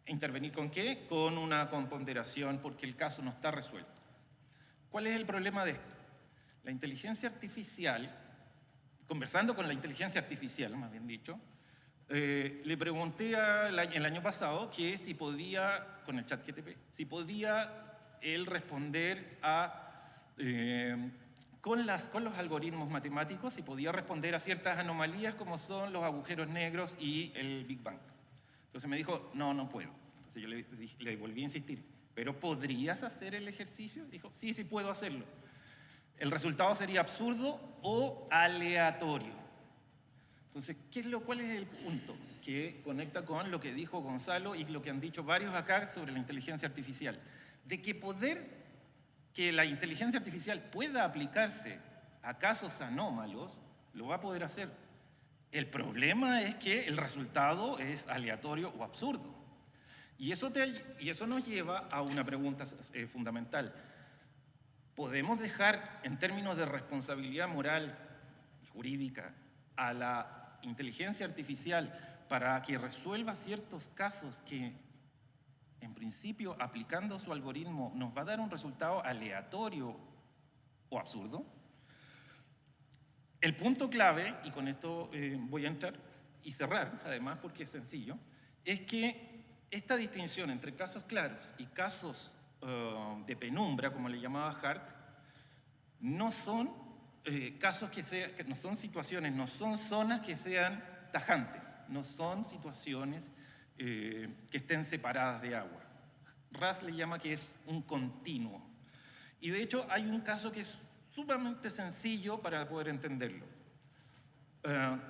¿Intervenir con qué? Con una ponderación porque el caso no está resuelto. ¿Cuál es el problema de esto? La inteligencia artificial, conversando con la inteligencia artificial, más bien dicho, le pregunté el año pasado que si podía, con el ChatGPT, si podía él responder con los algoritmos matemáticos, si podía responder a ciertas anomalías como son los agujeros negros y el Big Bang. Entonces me dijo, no puedo. Entonces yo le volví a insistir, ¿pero podrías hacer el ejercicio? Dijo, sí puedo hacerlo. El resultado sería absurdo o aleatorio. Entonces, ¿cuál es el punto? Que conecta con lo que dijo Gonzalo y lo que han dicho varios acá sobre la inteligencia artificial. De que la inteligencia artificial pueda aplicarse a casos anómalos, lo va a poder hacer. El problema es que el resultado es aleatorio o absurdo. Y eso nos lleva a una pregunta fundamental. ¿Podemos dejar, en términos de responsabilidad moral y jurídica, a la inteligencia artificial para que resuelva ciertos casos que, en principio, aplicando su algoritmo, nos va a dar un resultado aleatorio o absurdo? El punto clave, y con esto voy a entrar y cerrar, además porque es sencillo, es que esta distinción entre casos claros y casos de penumbra, como le llamaba Hart, no son casos que no son situaciones, no son zonas que sean tajantes, no son situaciones que estén separadas de agua. Raz le llama que es un continuo. Y de hecho hay un caso que es sumamente sencillo para poder entenderlo.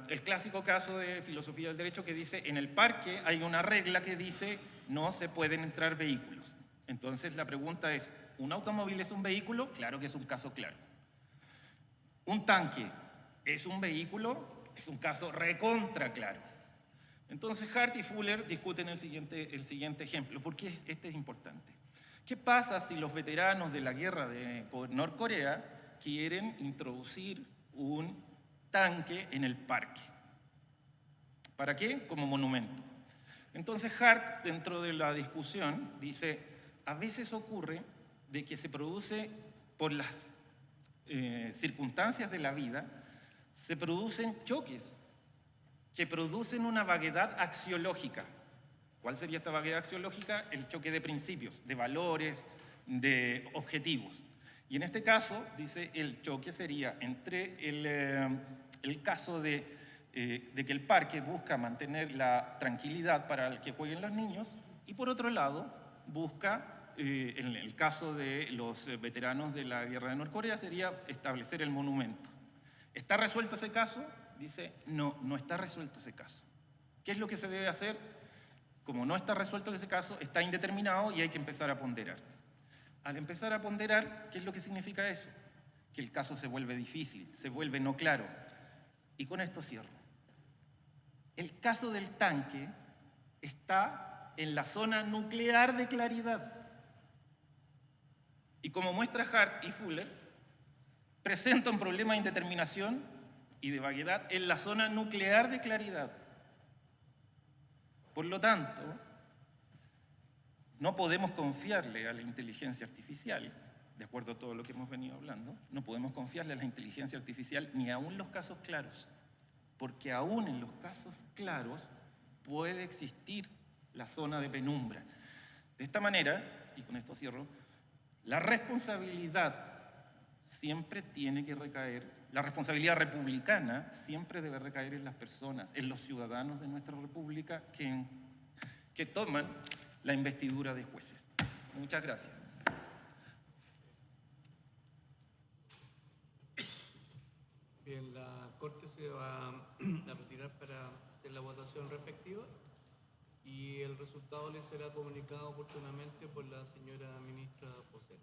El clásico caso de filosofía del derecho que dice, en el parque hay una regla que dice no se pueden entrar vehículos. Entonces la pregunta es, ¿un automóvil es un vehículo? Claro que es un caso claro. ¿Un tanque es un vehículo? Es un caso recontra claro. Entonces Hart y Fuller discuten el siguiente ejemplo. ¿Por qué este es importante? ¿Qué pasa si los veteranos de la guerra de Norcorea quieren introducir un tanque en el parque? ¿Para qué? Como monumento. Entonces Hart, dentro de la discusión, dice, a veces ocurre de que se produce por las circunstancias de la vida, se producen choques que producen una vaguedad axiológica. ¿Cuál sería esta vaguedad axiológica? El choque de principios, de valores, de objetivos. Y en este caso, dice, el choque sería entre el caso de que el parque busca mantener la tranquilidad para que jueguen los niños y por otro lado busca, en el caso de los veteranos de la guerra de Norcorea, sería establecer el monumento. ¿Está resuelto ese caso? Dice, no, no está resuelto ese caso. ¿Qué es lo que se debe hacer? Como no está resuelto ese caso, está indeterminado y hay que empezar a ponderar. Al empezar a ponderar, ¿qué es lo que significa eso? Que el caso se vuelve difícil, se vuelve no claro. Y con esto cierro. El caso del tanque está en la zona nuclear de claridad. Y como muestra Hart y Fuller, presenta un problema de indeterminación y de vaguedad en la zona nuclear de claridad. Por lo tanto, no podemos confiarle a la inteligencia artificial, de acuerdo a todo lo que hemos venido hablando, no podemos confiarle a la inteligencia artificial ni aún los casos claros, porque aún en los casos claros puede existir la zona de penumbra. De esta manera, y con esto cierro, la responsabilidad siempre tiene que recaer, la responsabilidad republicana siempre debe recaer en las personas, en los ciudadanos de nuestra república que toman la investidura de jueces. Muchas gracias. Bien, la Corte se va a retirar para hacer la votación respectiva y el resultado le será comunicado oportunamente por la señora ministra Posel.